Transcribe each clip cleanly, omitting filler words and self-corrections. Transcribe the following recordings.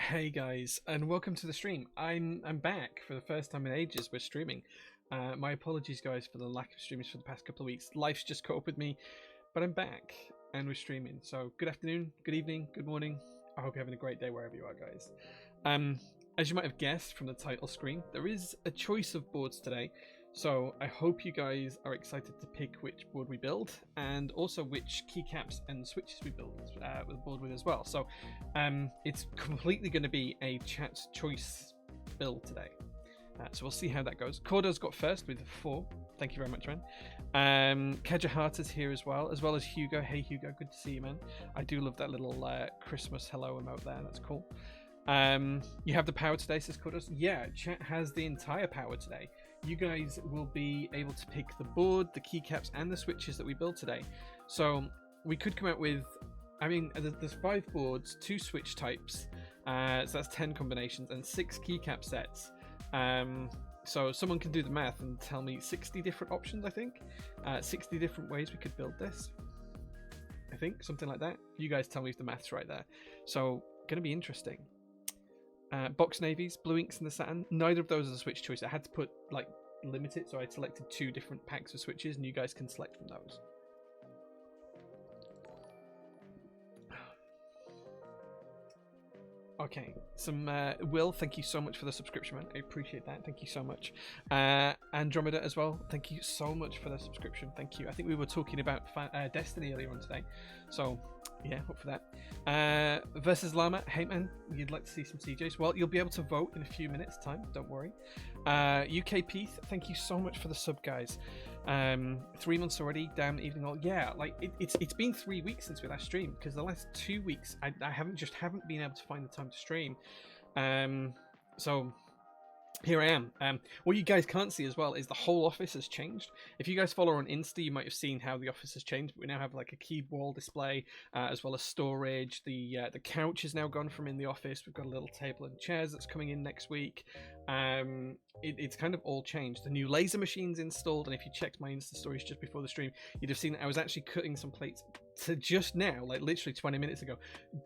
Hey guys, and welcome to the stream. I'm back for the first time in ages. We're streaming. My apologies, guys, for the lack of streams for the past couple of weeks. Life's just caught up with me, but I'm back and we're streaming. So good afternoon, good evening, good morning. I hope you're having a great day wherever you are, guys. As you might have guessed from the title screen, there is a choice of boards today. So I hope you guys are excited to pick which board we build, and also which keycaps and switches we build with the board with as well. So it's completely going to be a chat choice build today. So we'll see how that goes. Cordo's got first with 4. Thank you very much, man. Kajahata's here as well as Hugo. Hey Hugo, good to see you, man. I do love that little Christmas hello emote there. That's cool. You have the power today, says Cordos. Yeah, chat has the entire power today. You guys will be able to pick the board, the keycaps, and the switches that we build today. So we could come out with, I mean, there's 5 boards, 2 switch types, so that's 10 combinations, and 6 keycap sets. So someone can do the math and tell me 60 different options, I think. 60 different ways we could build this. I think, something like that. You guys tell me if the math's right there. So, going to be interesting. Box navies, blue inks, and the Saturn. Neither of those is a switch choice. I had to put limit it, so I selected 2 different packs of switches, and you guys can select from those. Okay, Will, thank you so much for the subscription, man. I appreciate that. Thank you so much. Andromeda as well. Thank you so much for the subscription. Thank you. I think we were talking about Destiny earlier on today, so yeah, hope for that. Versus Llama, hey man, you'd like to see some CJs? Well, you'll be able to vote in a few minutes' time. Don't worry. UK Peace, thank you so much for the sub, guys. 3 months already. Damn evening all. Yeah, like it's been 3 weeks since we last streamed, because the last 2 weeks I haven't been able to find the time to stream. So here I am. What you guys can't see as well is the whole office has changed. If you guys follow on Insta, you might have seen how the office has changed. We now have like a key wall display, as well as storage. The couch is now gone from in the office. We've got a little table and chairs that's coming in next week. It's kind of all changed. The new laser machine's installed, and if you checked my Insta stories just before the stream, you'd have seen that I was actually cutting some plates to just now, like literally 20 minutes ago,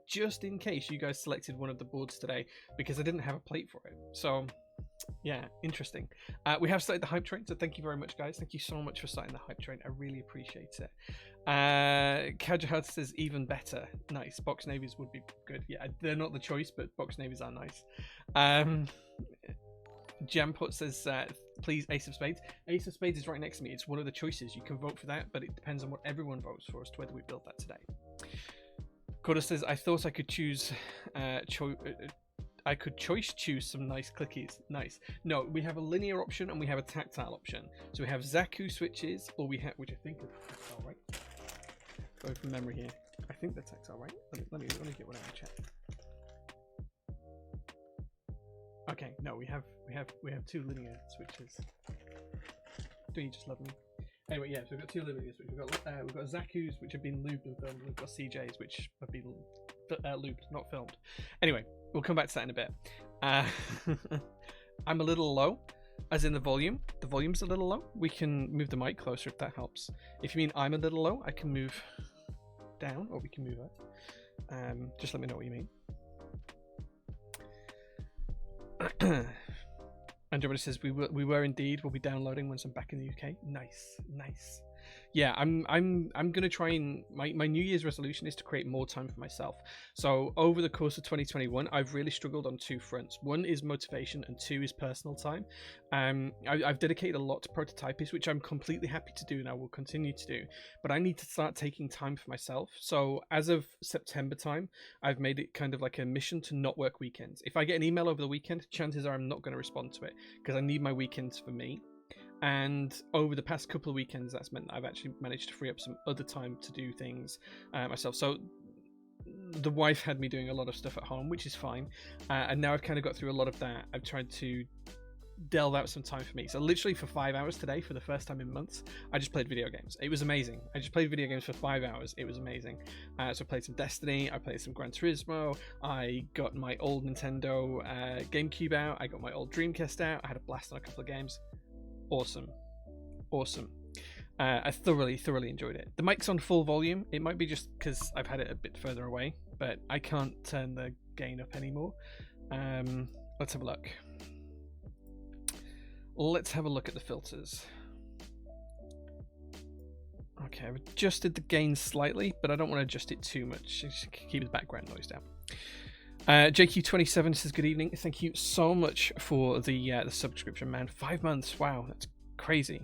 just in case you guys selected one of the boards today, because I didn't have a plate for it. So yeah, interesting. We have started the hype train, so thank you very much, guys. Thank you so much for starting the hype train. I really appreciate it. Kajahad says even better. Nice. Box navies would be good. Yeah, they're not the choice, but box navies are nice. Jampot says, please, Ace of Spades. Ace of Spades is right next to me. It's one of the choices. You can vote for that, but it depends on what everyone votes for as to whether we build that today. Corda says, I thought I could choose choose some nice clickies. Nice. No, we have a linear option and we have a tactile option. So we have Zaku switches, or we have, which I think is tactile, right? Going from memory here. I think they're tactile, right? Let me get one out of chat. Okay, no, we have 2 linear switches. Do you just love me? Anyway, yeah, so we've got 2 linear switches. We've got Zaku's, which have been lubed and filmed. We've got CJ's, which have been lubed, not filmed. Anyway, we'll come back to that in a bit. I'm a little low, as in the volume. The volume's a little low. We can move the mic closer if that helps. If you mean I'm a little low, I can move down, or we can move up. Just let me know what you mean. Andromeda says we were indeed. We'll be downloading once I'm back in the UK. Nice. Yeah, I'm gonna try and my New Year's resolution is to create more time for myself. So over the course of 2021, I've really struggled on 2 fronts. 1 is motivation, and 2 is personal time. I've dedicated a lot to prototypes, which I'm completely happy to do and I will continue to do. But I need to start taking time for myself. So as of September time, I've made it kind of like a mission to not work weekends. If I get an email over the weekend, chances are I'm not going to respond to it, because I need my weekends for me. And over the past couple of weekends, that's meant that I've actually managed to free up some other time to do things myself. So the wife had me doing a lot of stuff at home, which is fine. And now I've kind of got through a lot of that. I've tried to delve out some time for me. So literally for 5 hours today, for the first time in months, I just played video games. It was amazing. I just played video games for 5 hours. It was amazing. So I played some Destiny. I played some Gran Turismo. I got my old Nintendo GameCube out. I got my old Dreamcast out. I had a blast on a couple of games. Awesome. I thoroughly enjoyed it. The mic's on full volume. It might be just because I've had it a bit further away, but I can't turn the gain up anymore. Let's have a look. Let's have a look at the filters. Okay, I've adjusted the gain slightly, but I don't want to adjust it too much. Just keep the background noise down. JQ27 says good evening. Thank you so much for the subscription, man. 5 months. Wow, that's crazy.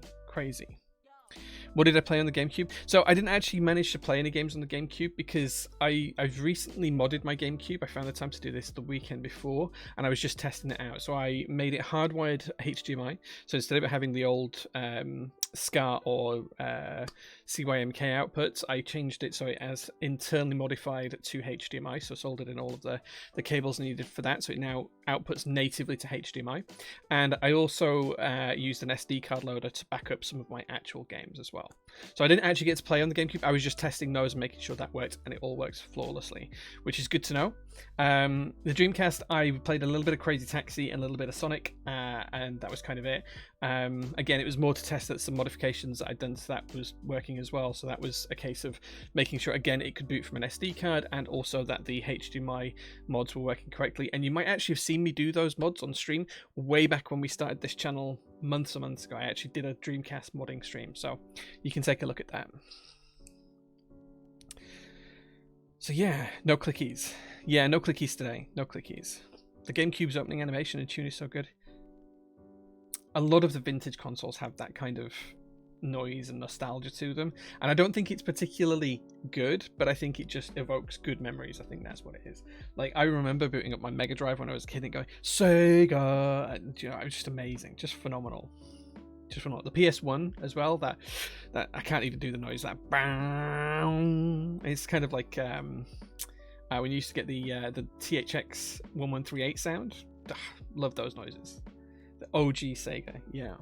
What did I play on the GameCube? So I didn't actually manage to play any games on the GameCube because I've recently modded my GameCube. I found the time to do this the weekend before, and I was just testing it out. So I made it hardwired HDMI. So instead of it having the old SCART or CYMK outputs, I changed it so it has internally modified to HDMI. So soldered in all of the cables needed for that. So it now outputs natively to HDMI. And I also used an SD card loader to back up some of my actual games as well. So I didn't actually get to play on the GameCube. I was just testing those and making sure that worked, and it all works flawlessly, which is good to know. The Dreamcast, I played a little bit of Crazy Taxi and a little bit of Sonic, and that was kind of it. Again, it was more to test that some modifications that I'd done to that was working as well. So that was a case of making sure, again, it could boot from an SD card, and also that the HDMI mods were working correctly. And you might actually have seen me do those mods on stream way back when we started this channel months and months ago. I actually did a Dreamcast modding stream, so you can take a look at that. So yeah, no clickies. Yeah, no clickies today. No clickies. The GameCube's opening animation and tune is so good. A lot of the vintage consoles have that kind of noise and nostalgia to them, and I don't think it's particularly good, but I think it just evokes good memories. I think that's what it is. Like, I remember booting up my Mega Drive when I was a kid and going Sega, and you know, it was just amazing, just phenomenal. Just phenomenal. The PS1 as well, that I can't even do the noise, that bang. It's kind of like when you used to get the THX 1138 sound. Love those noises. The OG Sega, yeah.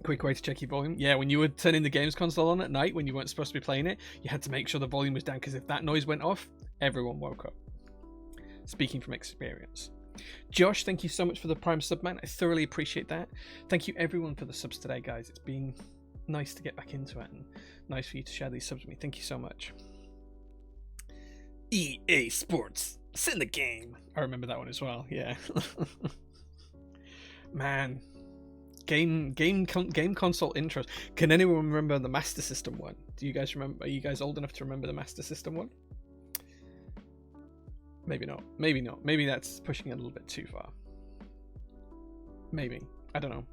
Quick way to check your volume. Yeah, when you were turning the games console on at night when you weren't supposed to be playing it, you had to make sure the volume was down, because if that noise went off, everyone woke up. Speaking from experience. Josh, thank you so much for the Prime sub, man. I thoroughly appreciate that. Thank you everyone for the subs today, guys. It's been nice to get back into it, and nice for you to share these subs with me. Thank you so much. EA Sports, send the game. I remember that one as well. Yeah. Man. Game console intros. Can anyone remember the Master System one? Do you guys remember? Are you guys old enough to remember the Master System one? Maybe not. Maybe not. Maybe that's pushing it a little bit too far. Maybe. I don't know.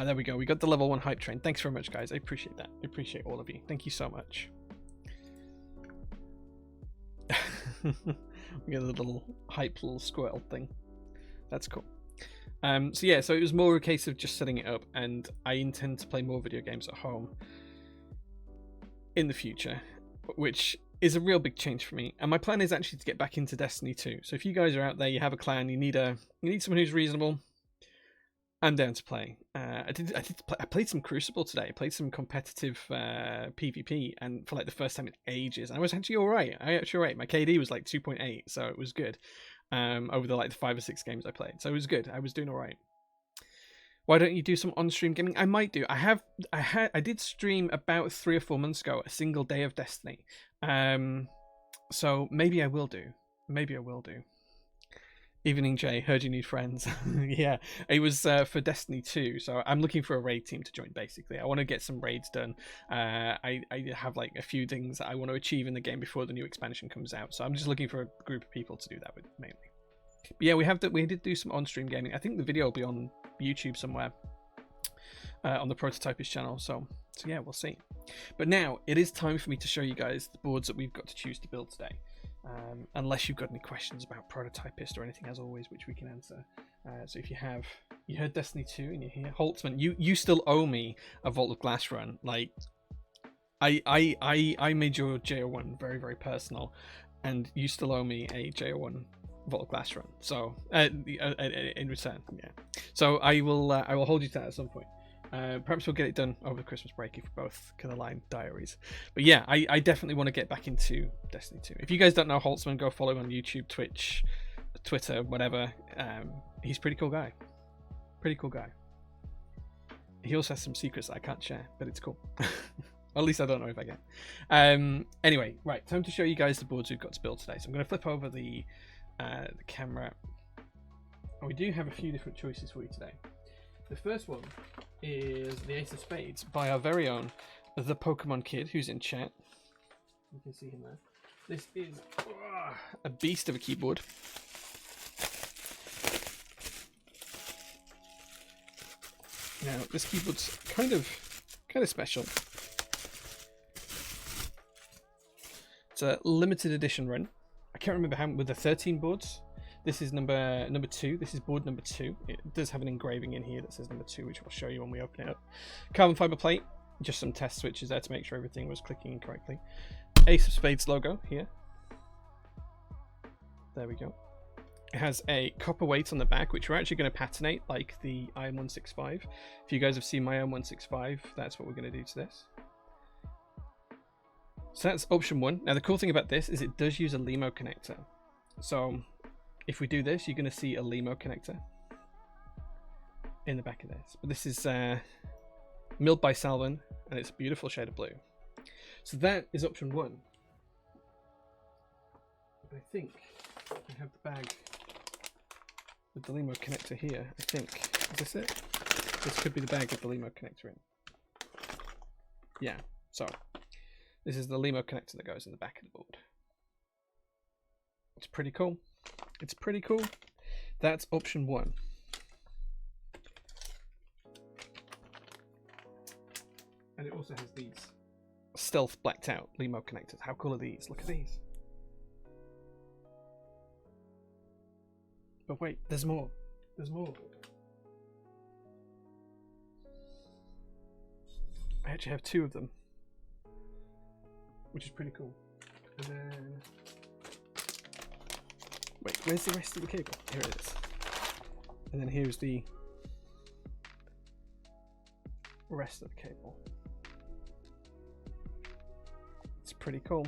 There we go. We got the level 1 hype train. Thanks very much, guys. I appreciate that. I appreciate all of you. Thank you so much. We got a little hype little squirrel thing. That's cool. So yeah, so it was more a case of just setting it up, and I intend to play more video games at home in the future, which is a real big change for me. And my plan is actually to get back into Destiny 2. So if you guys are out there, you have a clan, you need someone who's reasonable, I'm down to play. I played some Crucible today. I played some competitive PvP, and for like the first time in ages, and I was actually all right. My KD was like 2.8, so it was good. Over the 5 or 6 games I played, so it was good. I was doing all right. Why don't you do some on-stream gaming? I might do. I did stream about 3 or 4 months ago, a single day of Destiny. So maybe I will do. Evening Jay, heard you need friends. Yeah, it was for Destiny 2, so I'm looking for a raid team to join, basically. I want to get some raids done. I have like a few things that I want to achieve in the game before the new expansion comes out, so I'm just looking for a group of people to do that with, mainly. But yeah, we did do some on-stream gaming. I think the video will be on YouTube somewhere, on the Prototypist channel, so yeah, we'll see. But now, it is time for me to show you guys the boards that we've got to choose to build today. Unless you've got any questions about Prototypist or anything, as always, which we can answer. So if you heard Destiny 2 and you're here, Holtzman, you still owe me a Vault of Glass run. Like, I made your JO1 very, very personal, and you still owe me a JO1 Vault of Glass run. So in return, yeah. So I will hold you to that at some point. Perhaps we'll get it done over the Christmas break if we both can align diaries. But yeah, I definitely want to get back into Destiny 2. If you guys don't know Holtzman, go follow him on YouTube, Twitch, Twitter, whatever. He's a pretty cool guy. He also has some secrets that I can't share, but it's cool. At least I don't know if I can. Anyway, right, time to show you guys the boards we've got to build today. So I'm going to flip over the camera. And we do have a few different choices for you today. The first one is the Ace of Spades by our very own The Pokemon Kid, who's in chat. You can see him there. This is a beast of a keyboard. Now, this keyboard's kind of special. It's a limited edition run. I can't remember how, with the 13 boards. This is number 2. This is board number 2. It does have an engraving in here that says number 2, which I'll show you when we open it up. Carbon fiber plate. Just some test switches there to make sure everything was clicking correctly. Ace of Spades logo here. There we go. It has a copper weight on the back, which we're actually going to patinate like the IM165. If you guys have seen my IM165, that's what we're going to do to this. So that's option 1. Now the cool thing about this is it does use a LEMO connector. So if we do this, you're going to see a LEMO connector in the back of this. But this is milled by Salvin, and it's a beautiful shade of blue. So that is option 1. I think we have the bag with the LEMO connector here. I think. Is this it? This could be the bag with the LEMO connector in. Yeah, so this is the LEMO connector that goes in the back of the board. It's pretty cool. It's pretty cool. That's option 1. And it also has these stealth blacked out LEMO connectors. How cool are these? Look at these. But wait, there's more. There's more. I actually have 2 of them, which is pretty cool. And then, wait, where's the rest of the cable? Here it is. And then here's the rest of the cable. It's pretty cool.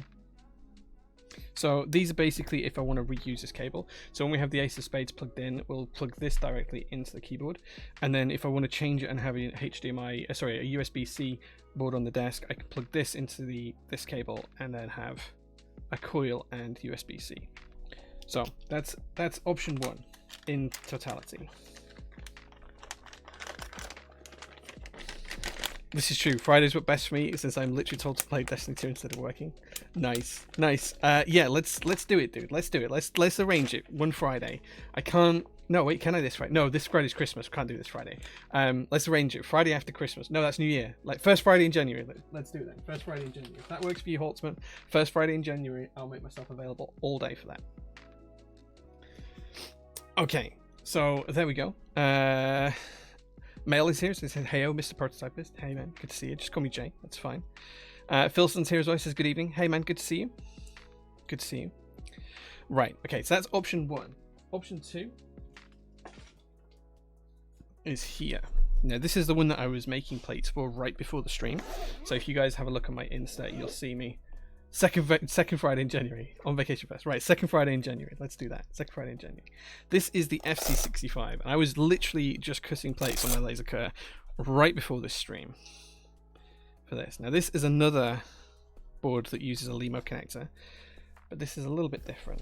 So these are basically if I want to reuse this cable. So when we have the Ace of Spades plugged in, we'll plug this directly into the keyboard. And then if I want to change it and have a HDMI, a USB-C board on the desk, I can plug this into this cable and then have a coil and USB-C. So that's option 1 in totality. This is true. Fridays work best for me since I'm literally told to play Destiny 2 instead of working. Nice, nice. Yeah, let's do it, dude. Let's do it. Let's arrange it one Friday. I can't. No, wait. Can I this Friday? No, this Friday's Christmas. Can't do this Friday. Let's arrange it. Friday after Christmas. No, that's New Year. Like first Friday in January. Let's do it then. First Friday in January. If that works for you, Holtzman. First Friday in January. I'll make myself available all day for that. Okay, so there we go. Mail is here, so it says, "Heyo, Mr. Prototypist. Hey man, good to see you. Just call me Jay. That's fine." Philson's here as well. Says, "Good evening. Hey man, good to see you. Good to see you." Right. Okay, so that's option 1. Option 2 is here. Now this is the one that I was making plates for right before the stream. So if you guys have a look on my Insta, you'll see me second Friday in January on Vacation Fest. Right, second Friday in January. Let's do that. Second Friday in January. This is the FC65, and I was literally just cutting plates on my laser cutter right before this stream for this. Now this is another board that uses a LEMO connector, but this is a little bit different.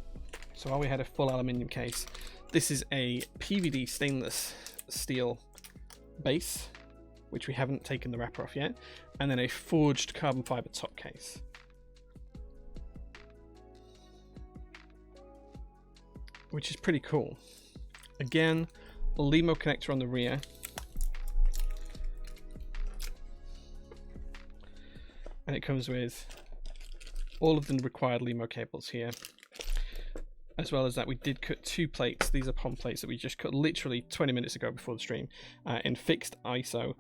So while we had a full aluminium case, this is a PVD stainless steel base, which we haven't taken the wrapper off yet, and then a forged carbon fiber top case. Which is pretty cool. Again, a LEMO connector on the rear. And it comes with all of the required LEMO cables here. As well as that, we did cut 2 plates. These are POM plates that we just cut literally 20 minutes ago before the stream in fixed ISO.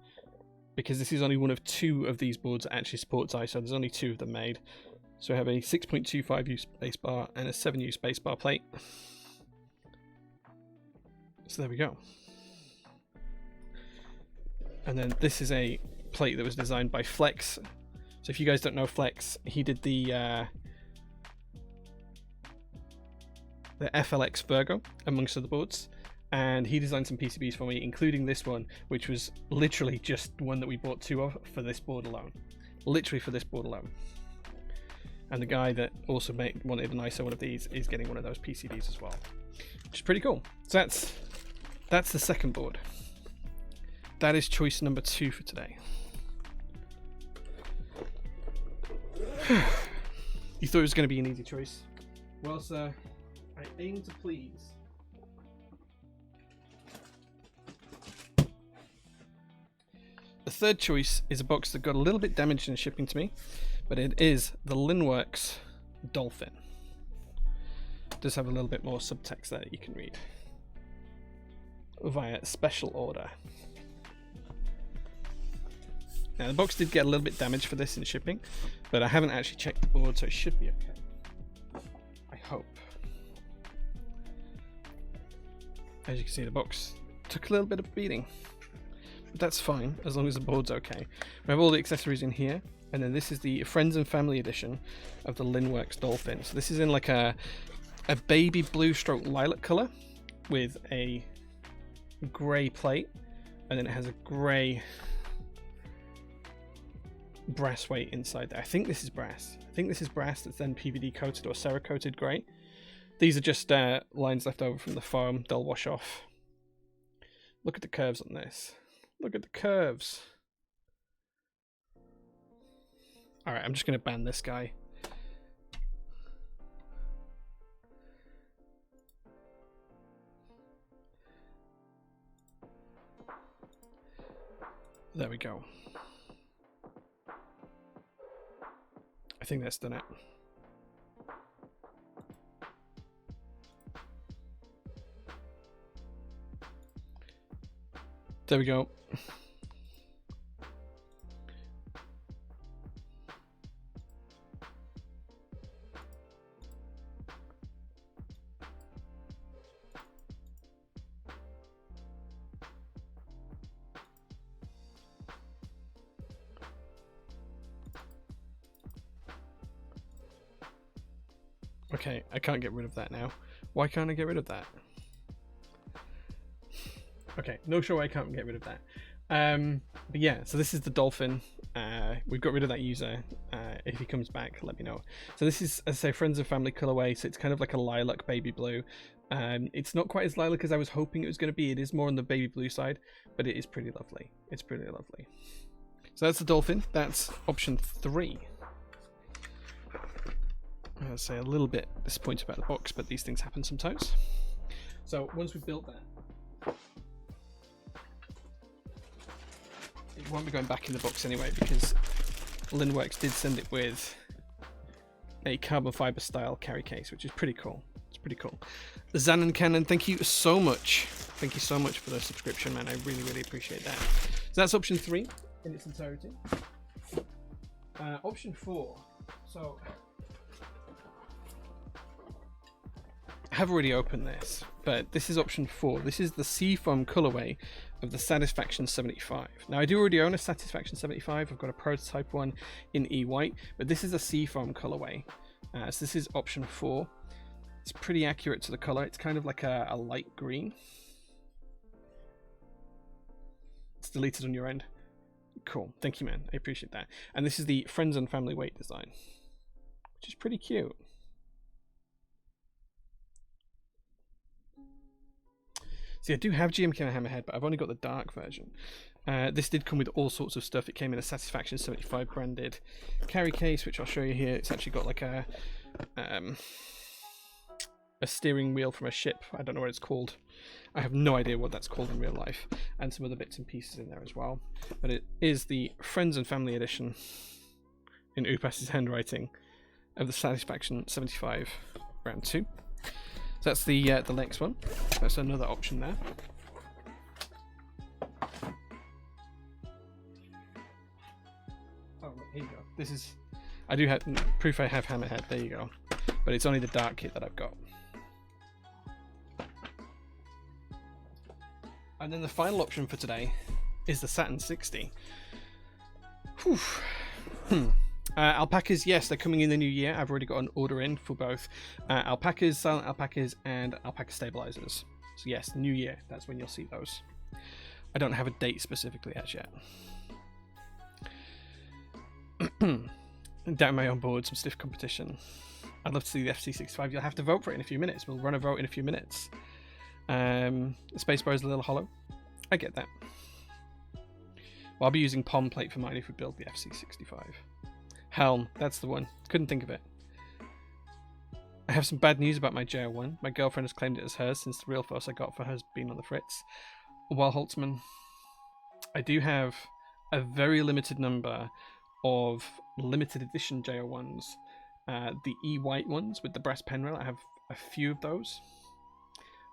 Because this is only one of 2 of these boards that actually supports ISO. There's only 2 of them made. So we have a 6.25U spacebar and a 7U spacebar plate. So there we go. And then this is a plate that was designed by Flex. So if you guys don't know Flex, he did the FLX Virgo amongst other boards, and he designed some PCBs for me, including this one, which was literally just one that we bought 2 of for this board alone. literally for this board alone. And the guy that also wanted an ISO one of these is getting one of those PCBs as well, which is pretty cool. So that's the second board. That is choice number 2 for today. You thought it was going to be an easy choice? Well, sir, I aim to please. The third choice is a box that got a little bit damaged in shipping to me, but it is the Linworx Dolphin. It does have a little bit more subtext there that you can read via special order. Now the box did get a little bit damaged for this in shipping, but I haven't actually checked the board, so it should be okay. I hope. As you can see, the box took a little bit of a beating, but that's fine as long as the board's okay. We have all the accessories in here, and then this is the Friends and Family edition of the Linworx Dolphin. So this is in like a baby blue stroke lilac color with a grey plate, and then it has a grey brass weight inside there. I think this is brass. That's then PVD coated or Cerakoted grey. These are just lines left over from the foam. They'll wash off. Look at the curves on this. Look at the curves. Alright, I'm just going to ban this guy. There we go. I think that's done it. There we go. Okay, I can't get rid of that now. Why can't I get rid of that? Okay, no sure why I can't get rid of that. But yeah, so this is the Dolphin. We've got rid of that user. If he comes back, let me know. So this is, as I say, Friends and Family colorway. So it's kind of like a lilac baby blue. It's not quite as lilac as I was hoping it was going to be. It is more on the baby blue side, but it is pretty lovely. It's pretty lovely. So that's the Dolphin. That's option 3. I'll say a little bit disappointed about the box, but these things happen sometimes. So once we've built that, it won't be going back in the box anyway, because Linworx did send it with a carbon fiber style carry case, which is pretty cool. It's pretty cool. Zan and Cannon, thank you so much. Thank you so much for the subscription, man. I really, really appreciate that. So that's option 3 in its entirety. Option 4. So I have already opened this, but this is option 4. This is the Seafoam colorway of the Satisfaction 75. Now I do already own a Satisfaction 75. I've got a prototype one in E-White, but this is a Seafoam colorway. So this is option 4. It's pretty accurate to the color. It's kind of like a light green. It's deleted on your end. Cool. Thank you, man. I appreciate that. And this is the Friends and Family weight design, which is pretty cute. See, I do have GMK Hammerhead, but I've only got the dark version. This did come with all sorts of stuff. It came in a Satisfaction 75 branded carry case, which I'll show you here. It's actually got like a steering wheel from a ship. I don't know what it's called. I have no idea what that's called in real life. And some other bits and pieces in there as well. But it is the Friends and Family edition, in Upas's handwriting, of the Satisfaction 75 round 2. So that's the next one. That's another option there. Oh, here you go. This is, I do have proof I have Hammerhead. There you go. But it's only the dark kit that I've got. And then the final option for today is the Saturn 60. Whew. Alpacas, yes, they're coming in the new year. I've already got an order in for both alpacas, silent alpacas, and alpaca stabilizers. So yes, new year, that's when you'll see those. I don't have a date specifically as yet. Down my own board, some stiff competition. I'd love to see the FC65. You'll have to vote for it in a few minutes. We'll run a vote in a few minutes. The spacebar is a little hollow. I get that. Well, I'll be using palm plate for mine if we build the FC65. Helm, that's the one. Couldn't think of it. I have some bad news about my JR1. My girlfriend has claimed it as hers since the real force I got for her has been on the fritz. While Holtzman, I do have a very limited number of limited edition JR1s. The E-white ones with the brass pen rail, I have a few of those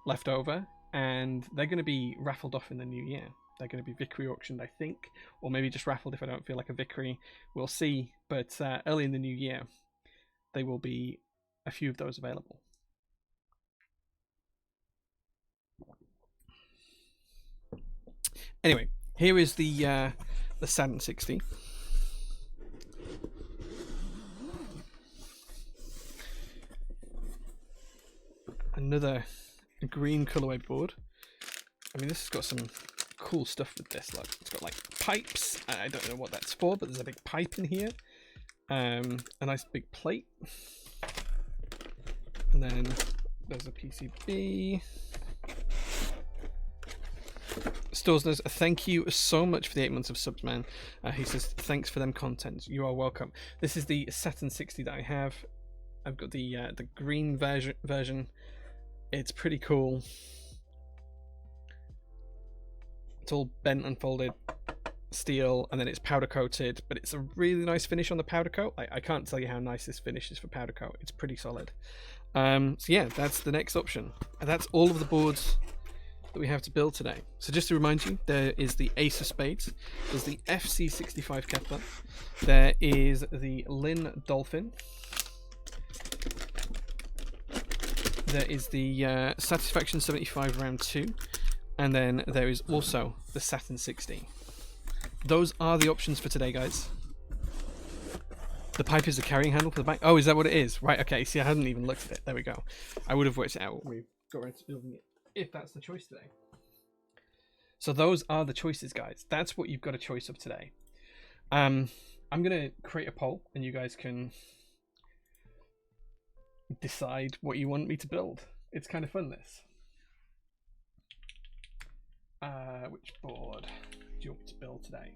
left over, and they're going to be raffled off in the new year. They're going to be Vickery auctioned, I think, or maybe just raffled if I don't feel like a Vickery. We'll see, but early in the new year, they will be a few of those available. Anyway, here is the Saturn 60. Another green colorway board. I mean, this has got some cool stuff with this. Look, it's got like pipes. I don't know what that's for, but there's a big pipe in here. A nice big plate. And then there's a PCB. Storesners, thank you so much for the 8 months of subs, man. He says, thanks for them content. You are welcome. This is the Saturn 60 that I have. I've got the green version. It's pretty cool. It's all bent and folded steel, and then it's powder coated, but it's a really nice finish on the powder coat. I can't tell you how nice this finish is for powder coat. It's pretty solid. So yeah, that's the next option. And that's all of the boards that we have to build today. So just to remind you, there is the Ace of Spades, there's the FC65 Kepler, there is the Lin Dolphin, there is the Satisfaction 75 Round 2, and then there is also the Saturn 60. Those are the options for today, guys. The pipe is the carrying handle for the back. Oh, is that what it is? Right, okay. See, I hadn't even looked at it. There we go. I would have worked it out when we got around to building it, if that's the choice today. So those are the choices, guys. That's what you've got a choice of today. I'm going to create a poll, and you guys can decide what you want me to build. It's kind of fun, this. Which board do you want me to build today?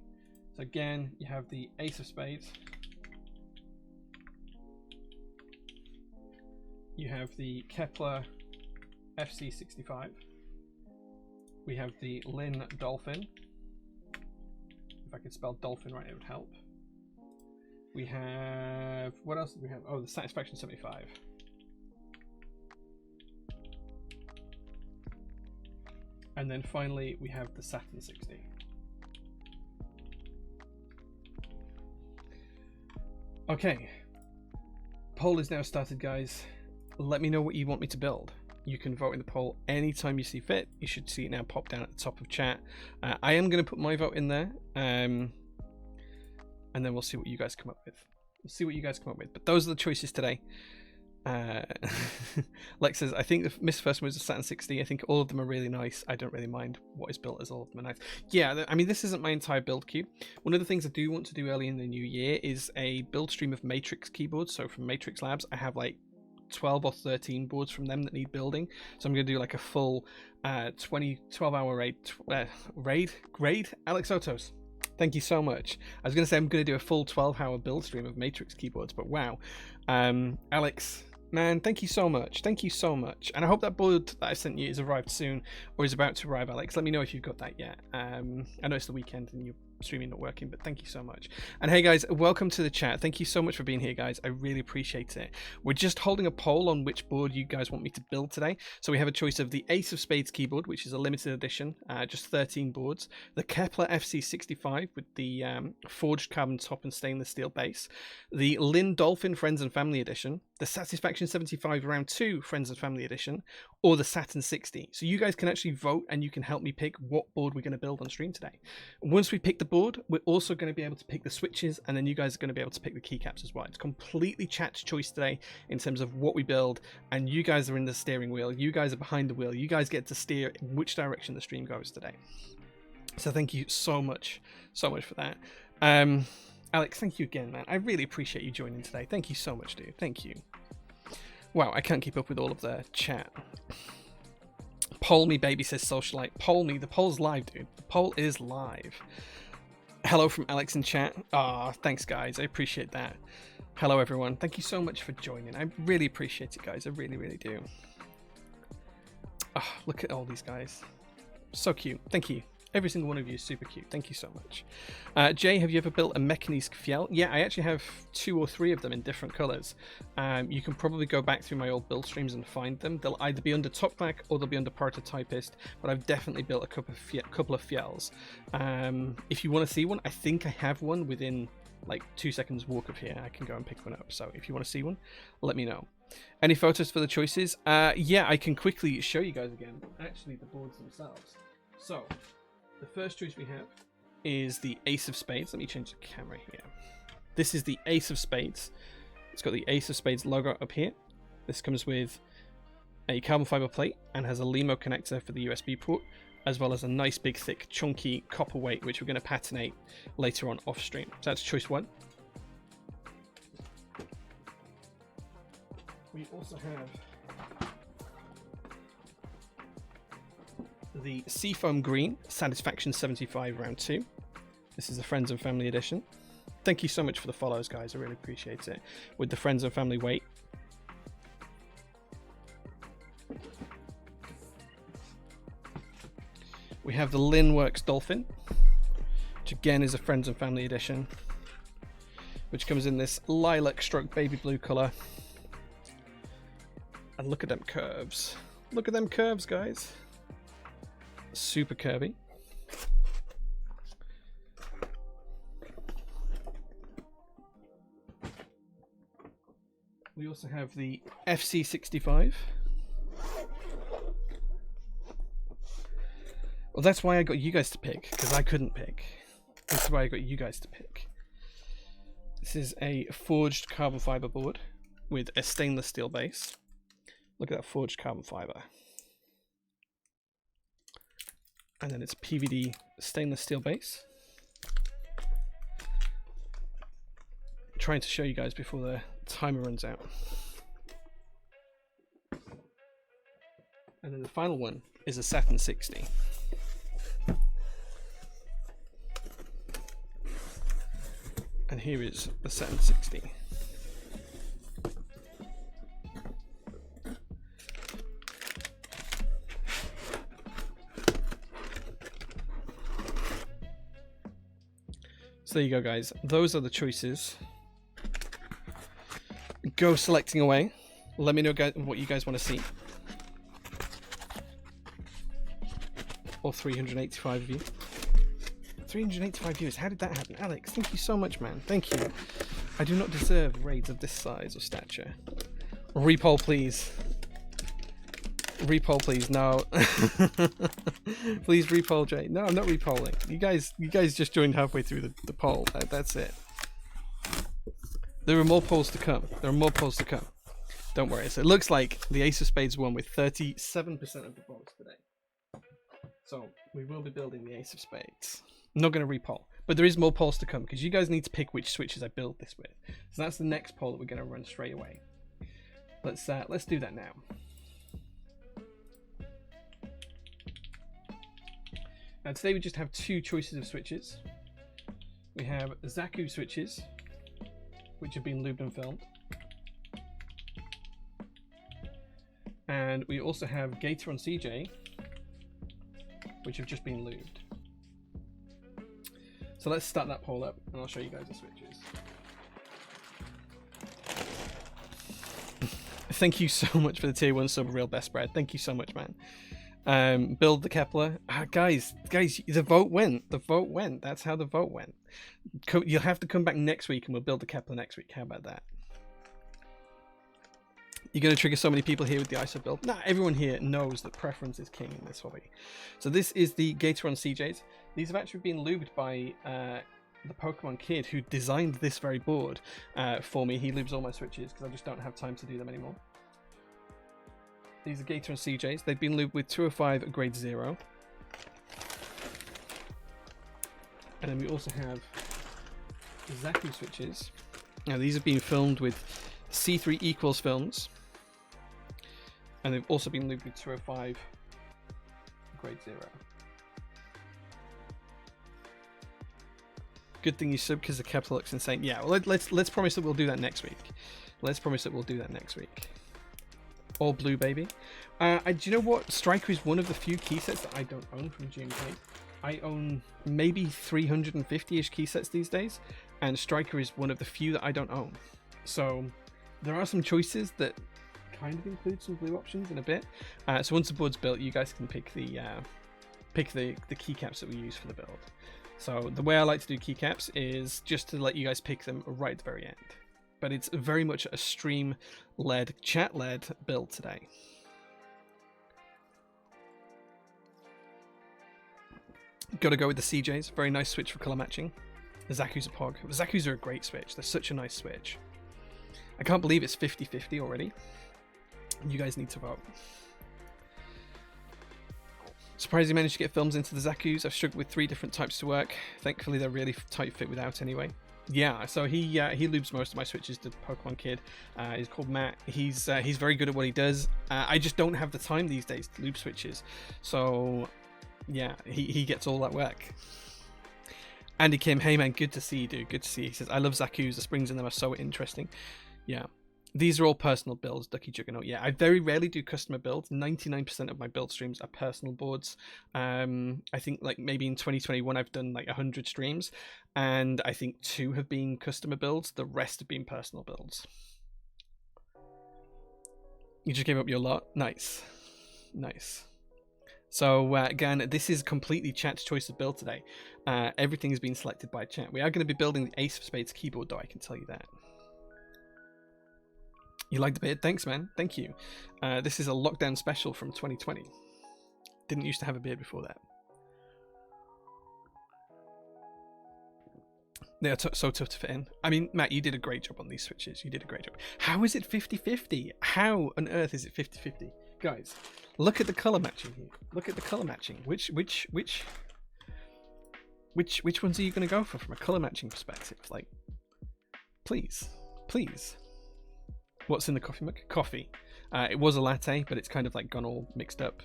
So again, you have the Ace of Spades. You have the Kepler FC65. We have the Lin Dolphin. If I could spell dolphin right, it would help. We have, what else do we have? Oh, the Satisfaction 75. And then finally, we have the Saturn 60. Okay. Poll is now started, guys. Let me know what you want me to build. You can vote in the poll anytime you see fit. You should see it now pop down at the top of chat. I am going to put my vote in there. And then we'll see what you guys come up with. But those are the choices today. Lex says, I think the Miss First one was a Saturn 60. I think all of them are really nice. I don't really mind what is built, as all of them are nice. Yeah, I mean, this isn't my entire build queue. One of the things I do want to do early in the new year is a build stream of Matrix keyboards. So from Matrix Labs, I have like 12 or 13 boards from them that need building. So I'm going to do like a full 12-hour raid. Alex Otos, thank you so much. I was going to say I'm going to do a full 12-hour build stream of Matrix keyboards, but wow. Alex, man, thank you so much. And I hope that board that I sent you is arrived soon, or is about to arrive, Alex. Let me know if you've got that yet. I know it's the weekend and you're streaming not working, but thank you so much. And hey guys, welcome to the chat. Thank you so much for being here, guys. I really appreciate it. We're just holding a poll on which board you guys want me to build today. So we have a choice of the Ace of Spades keyboard, which is a limited edition, just 13 boards, the Kepler FC65 with the forged carbon top and stainless steel base, the Lin Dolphin Friends and Family edition, the Satisfaction 75 Round 2 Friends and Family edition, or the Saturn 60. So you guys can actually vote, and you can help me pick what board we're going to build on stream today. Once we pick the board, we're also going to be able to pick the switches, and then you guys are going to be able to pick the keycaps as well. It's completely chat's choice today in terms of what we build, and you guys are in the steering wheel. You guys are behind the wheel. You guys get to steer which direction the stream goes today. So thank you so much for that. Alex, thank you again, man. I really appreciate you joining today. Thank you so much, dude. Thank you. Wow, I can't keep up with all of the chat. Poll me, baby, says Socialite. Poll me. The poll's live, dude. The poll is live. Hello from Alex in chat. Ah, thanks, guys. I appreciate that. Hello, everyone. Thank you so much for joining. I really appreciate it, guys. I really, really do. Ah, look at all these guys. So cute. Thank you. Every single one of you is super cute. Thank you so much. Jay, have you ever built a Mechanisk Fjell? Yeah, I actually have 2 or 3 of them in different colors. You can probably go back through my old build streams and find them. They'll either be under Topvac or they'll be under Prototypist, but I've definitely built a couple of Fjells. If you want to see one, I think I have one within like 2 seconds walk of here. I can go and pick one up. So if you want to see one, let me know. Any photos for the choices? Yeah, I can quickly show you guys again. Actually, the boards themselves. So the first choice we have is the Ace of Spades. Let me change the camera here. This is the Ace of Spades. It's got the Ace of Spades logo up here. This comes with a carbon fiber plate and has a LEMO connector for the USB port, as well as a nice big thick chunky copper weight, which we're going to patinate later on off stream. So that's choice 1. We also have the Seafoam Green Satisfaction 75 round 2. This is the Friends and Family edition. Thank you so much for the follows, guys. I really appreciate it. With the Friends and Family weight. We have the Linworx Dolphin, which again is a Friends and Family edition, which comes in this lilac stroke baby blue color. And look at them curves. Look at them curves, guys. Super curvy. We also have the FC65. Well, that's why I got you guys to pick, because I couldn't pick. That's why I got you guys to pick. This is a forged carbon fiber board with a stainless steel base. Look at that forged carbon fiber. And then it's PVD stainless steel base. I'm trying to show you guys before the timer runs out. And then the final one is a Saturn 60. And here is the Saturn 60. So there you go, guys. Those are the choices. Go selecting away. Let me know, guys, what you guys want to see. All 385 of you. 385 viewers. How did that happen? Alex, thank you so much, man. Thank you. I do not deserve raids of this size or stature. Repoll, please. Repoll, please. No. Please repoll, Jay. No, I'm not repolling. You guys just joined halfway through the poll. That's it. There are more polls to come. There are more polls to come. Don't worry. So it looks like the Ace of Spades won with 37% of the votes today. So we will be building the Ace of Spades. I'm not going to repoll, but there is more polls to come because you guys need to pick which switches I build this with. So that's the next poll that we're going to run straight away. Let's do that now. Now today we just have 2 choices of switches. We have Zaku switches, which have been lubed and filmed. And we also have Gator on CJ, which have just been lubed. So let's start that poll up and I'll show you guys the switches. Thank you so much for the tier 1 sub, Real Best Bread. Thank you so much, man. Build the Kepler. Guys, the vote went. The vote went. That's how the vote went. You'll have to come back next week and we'll build the Kepler next week. How about that? You're going to trigger so many people here with the ISO build. Nah, everyone here knows that preference is king in this hobby. So this is the Gator on CJs. These have actually been lubed by the Pokemon kid who designed this very board for me. He lubes all my switches because I just don't have time to do them anymore. These are Gator and CJs. They've been lubed with 205 grade 0. And then we also have Zaku switches. Now these have been filmed with C3 equals films, and they've also been lubed with 205 grade 0. Good thing you sub because the capital looks insane. Yeah, well, let's promise that we'll do that next week. Let's promise that we'll do that next week. All blue, baby. Do you know what? Striker is one of the few key sets that I don't own from GMK. I own maybe 350-ish key sets these days, and Striker is one of the few that I don't own. So there are some choices that kind of include some blue options in a bit. So once the board's built, you guys can pick the keycaps that we use for the build. So the way I like to do keycaps is just to let you guys pick them right at the very end. But it's very much a stream-led, chat-led build today. Got to go with the CJs. Very nice switch for color matching. The Zaku's a pog. The Zaku's are a great switch. They're such a nice switch. I can't believe it's 50-50 already. You guys need to vote. Surprised you managed to get films into the Zaku's. I've struggled with 3 different types to work. Thankfully, they're really tight fit without anyway. Yeah, so he lubes most of my switches to Pokemon Kid. He's called Matt. He's very good at what he does. I just don't have the time these days to lube switches. So yeah, he gets all that work. Andy Kim, hey man, good to see you, dude. Good to see you. He says, I love Zaku's. The springs in them are so interesting. Yeah. These are all personal builds, Ducky Juggernaut. Yeah, I very rarely do customer builds. 99% of my build streams are personal boards. I think like maybe in 2021 I've done like 100 streams, and I think 2 have been customer builds. The rest have been personal builds. You just gave up your lot? Nice. Nice. So again, this is completely chat's choice of build today. Everything has been selected by chat. We are going to be building the Ace of Spades keyboard though, I can tell you that. You like the beard? Thanks, man. Thank you. This is a lockdown special from 2020. Didn't used to have a beard before that. They are so tough to fit in. I mean, Matt, you did a great job on these switches. You did a great job. How is it 50-50? How on earth is it 50-50? Guys, look at the color matching here. Look at the color matching. Which ones are you going to go for from a color matching perspective? Like, please. What's in the coffee mug? Coffee. It was a latte, but it's kind of like gone all mixed up.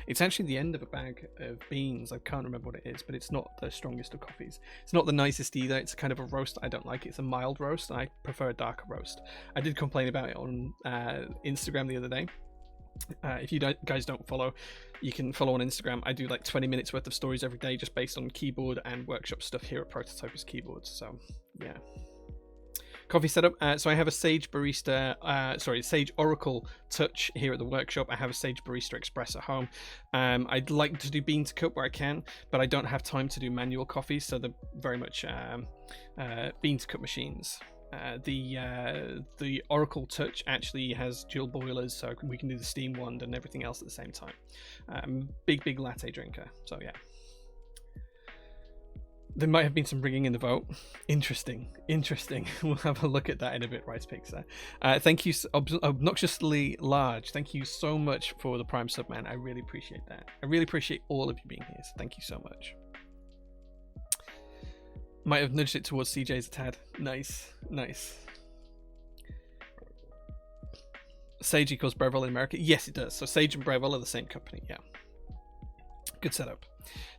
It's actually the end of a bag of beans. I can't remember what it is, but it's not the strongest of coffees. It's not the nicest either. It's kind of a roast I don't like. It's a mild roast, and I prefer a darker roast. I did complain about it on Instagram the other day. If you guys don't follow, you can follow on Instagram. I do like 20 minutes worth of stories every day just based on keyboard and workshop stuff here at Prototypers Keyboards. So, yeah. Coffee setup. So I have a Sage Sage Oracle Touch here at the workshop. I have a Sage Barista Express at home. I'd like to do bean to cup where I can, but I don't have time to do manual coffees, so they're very much bean to cup machines. The Oracle Touch actually has dual boilers, so we can do the steam wand and everything else at the same time. Big latte drinker. So yeah. There might have been some ringing in the vote. Interesting. We'll have a look at that in a bit, Rice Pixar. Thank you, Obnoxiously Large. Thank you so much for the Prime sub, man. I really appreciate that. I really appreciate all of you being here, so thank you so much. Might have nudged it towards CJ's a tad. Nice. Sage equals Breville in America. Yes, it does. So Sage and Breville are the same company, yeah. Good setup.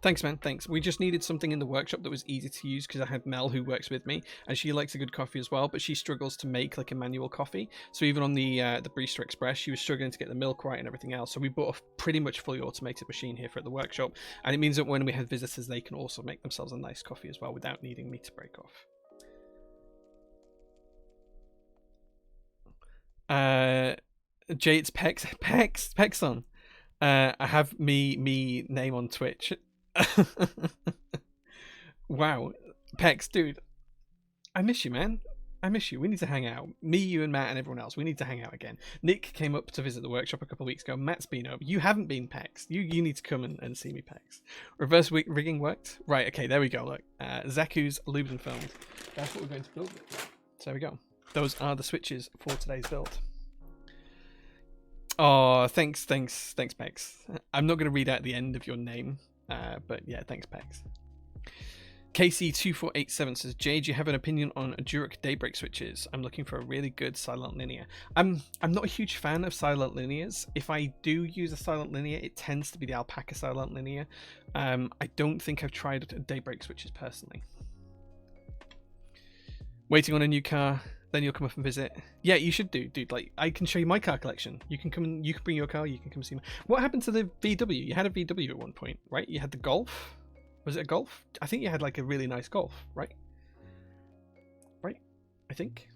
Thanks, man. Thanks. We just needed something in the workshop that was easy to use because I had Mel who works with me, and she likes a good coffee as well, but she struggles to make like a manual coffee. So even on the Barista Express, she was struggling to get the milk right and everything else. So we bought a pretty much fully automated machine here for at the workshop, and it means that when we have visitors, they can also make themselves a nice coffee as well without needing me to break off. Jay, it's Pex on. I have me name on Twitch. Wow, Pex, dude, I miss you, man. I miss you. We need to hang out. Me, you, and Matt, and everyone else. We need to hang out again. Nick came up to visit the workshop a couple of weeks ago. Matt's been up. You haven't been, Pex. You need to come and see me, Pex. Reverse rigging worked. Right. Okay. There we go. Look, Zaku's lubed and filmed. That's what we're going to build with. So there we go. Those are the switches for today's build. Oh, thanks, Pex. I'm not going to read out the end of your name, but yeah, thanks, Pex. KC2487 says, Jay, do you have an opinion on Durek Daybreak switches? I'm looking for a really good silent linear. I'm not a huge fan of silent linears. If I do use a silent linear, it tends to be the Alpaca silent linear. I don't think I've tried Daybreak switches personally. Waiting on a new car, then you'll come up and visit. Yeah, you should do, dude. Like, I can show you my car collection. You can come and you can bring your car. You can come see me. What happened to the VW? You had a VW at one point, right? You had the Golf. Was it a Golf? I think you had like a really nice Golf, right? Right? I think.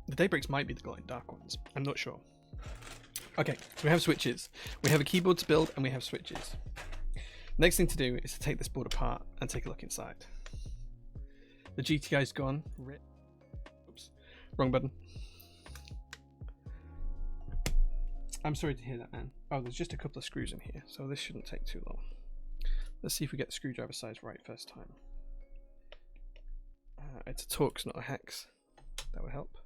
The Daybreaks might be the glowing dark ones. I'm not sure. Okay, so we have switches. We have a keyboard to build and we have switches. Next thing to do is to take this board apart and take a look inside. The GTI's gone. Oops, wrong button. I'm sorry to hear that, man. Oh, there's just a couple of screws in here, so this shouldn't take too long. Let's see if we get the screwdriver size right first time. It's a Torx, not a hex. That would help.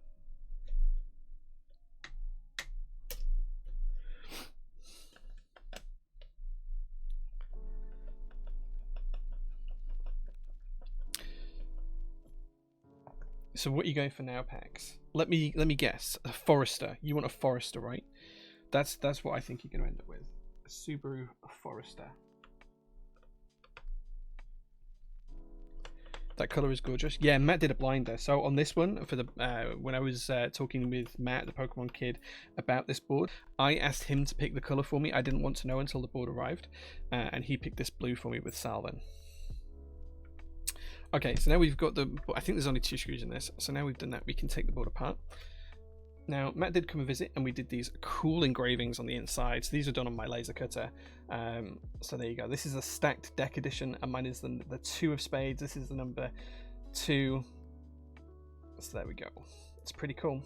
So what are you going for now, Pax? Let me guess. A Forester. You want a Forester, right? That's what I think you're going to end up with. A Subaru Forester. That color is gorgeous. Yeah, Matt did a blinder. So on this one, for the when I was talking with Matt, the Pokemon kid, about this board, I asked him to pick the color for me. I didn't want to know until the board arrived, and he picked this blue for me with Salvin. Okay, so now we've got the... I think there's only 2 screws in this. So now we've done that, we can take the board apart. Now, Matt did come and visit, and we did these cool engravings on the inside. So these were done on my laser cutter. So there you go. This is a stacked deck edition, and mine is the 2 of spades. This is the number 2. So there we go. It's pretty cool.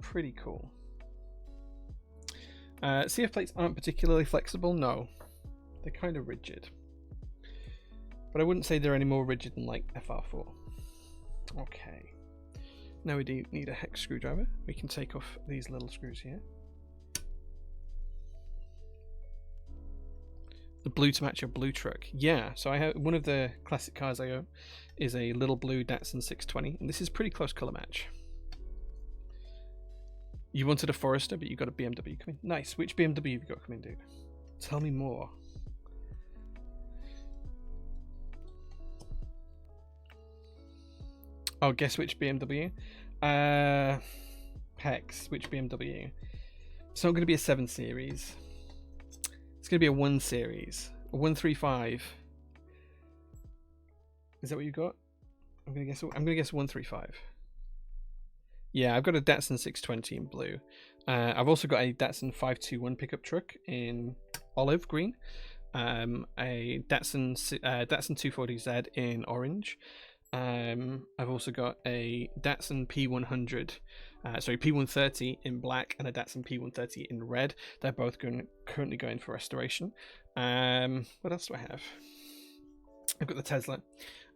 Pretty cool. CF plates aren't particularly flexible. No. They're kind of rigid. But I wouldn't say they're any more rigid than like FR4. Okay. Now we do need a hex screwdriver. We can take off these little screws here. The blue to match your blue truck. Yeah, so I have one of the classic cars I own is a little blue Datsun 620, and this is pretty close color match. You wanted a Forester, but you got a BMW coming. Nice. Which BMW have you got coming, dude? Tell me more. Oh, guess which BMW? Hex, which BMW? It's not going to be a 7 Series. It's going to be a 1 Series. A 135. Is that what you got? I'm going to guess 135. Yeah, I've got a Datsun 620 in blue. I've also got a Datsun 521 pickup truck in olive green. A Datsun 240Z in orange. I've also got a Datsun P100, P130 in black and a Datsun P130 in red. They're both currently going for restoration. What else do I have? I've got the Tesla.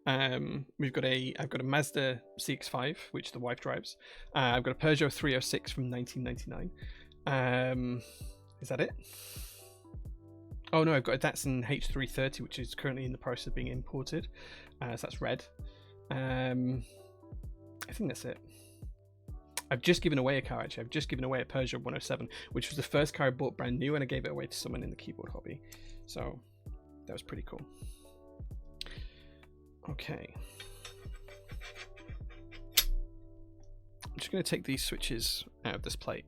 I've got a Mazda CX-5, which the wife drives. I've got a Peugeot 306 from 1999. Is that it? Oh no, I've got a Datsun H330, which is currently in the process of being imported. So that's red. I think that's it. I've just given away a car, actually. I've just given away a Peugeot 107, which was the first car I bought brand new, and I gave it away to someone in the keyboard hobby. So that was pretty cool. Okay. I'm just going to take these switches out of this plate.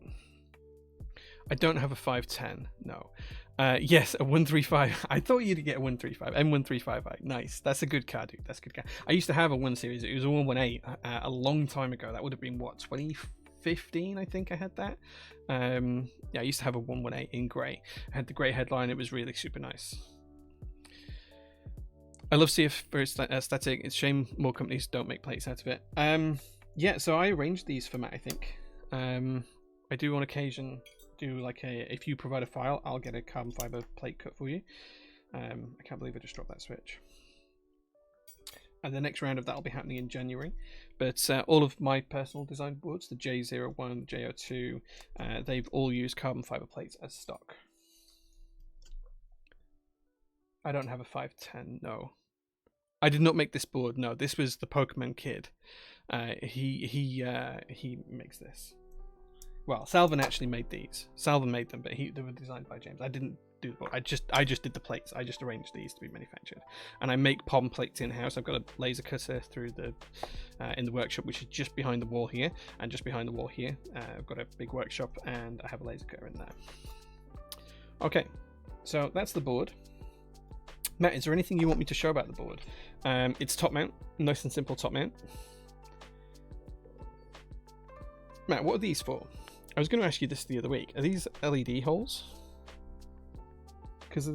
I don't have a 510, no. Yes, a 135. I thought you'd get a 135. M135i. Nice. That's a good car, dude. That's a good car. I used to have a 1 Series. It was a 118 a long time ago. That would have been, what, 2015, I think I had that. Yeah, I used to have a 118 in grey. I had the grey headline. It was really super nice. I love CF for its aesthetic. It's a shame more companies don't make plates out of it. Yeah, so I arranged these for Matt, I think. I do on occasion do like if you provide a file, I'll get a carbon fiber plate cut for you. I can't believe I just dropped that switch. And the next round of that will be happening in January. But all of my personal design boards, the J01, the J02, they've all used carbon fiber plates as stock. I don't have a 510. No, I did not make this board. No, this was the Pokemon Kid. He makes this. Well, Salvin actually made these. Salvin made them, but they were designed by James. I didn't do the board. I just did the plates. I just arranged these to be manufactured, and I make POM plates in house. I've got a laser cutter through the in the workshop, which is just behind the wall here, and just behind the wall here. I've got a big workshop, and I have a laser cutter in there. Okay, so that's the board. Matt, is there anything you want me to show about the board? It's top mount, nice and simple top mount. Matt, what are these for? I was going to ask you this the other week. Are these LED holes? Because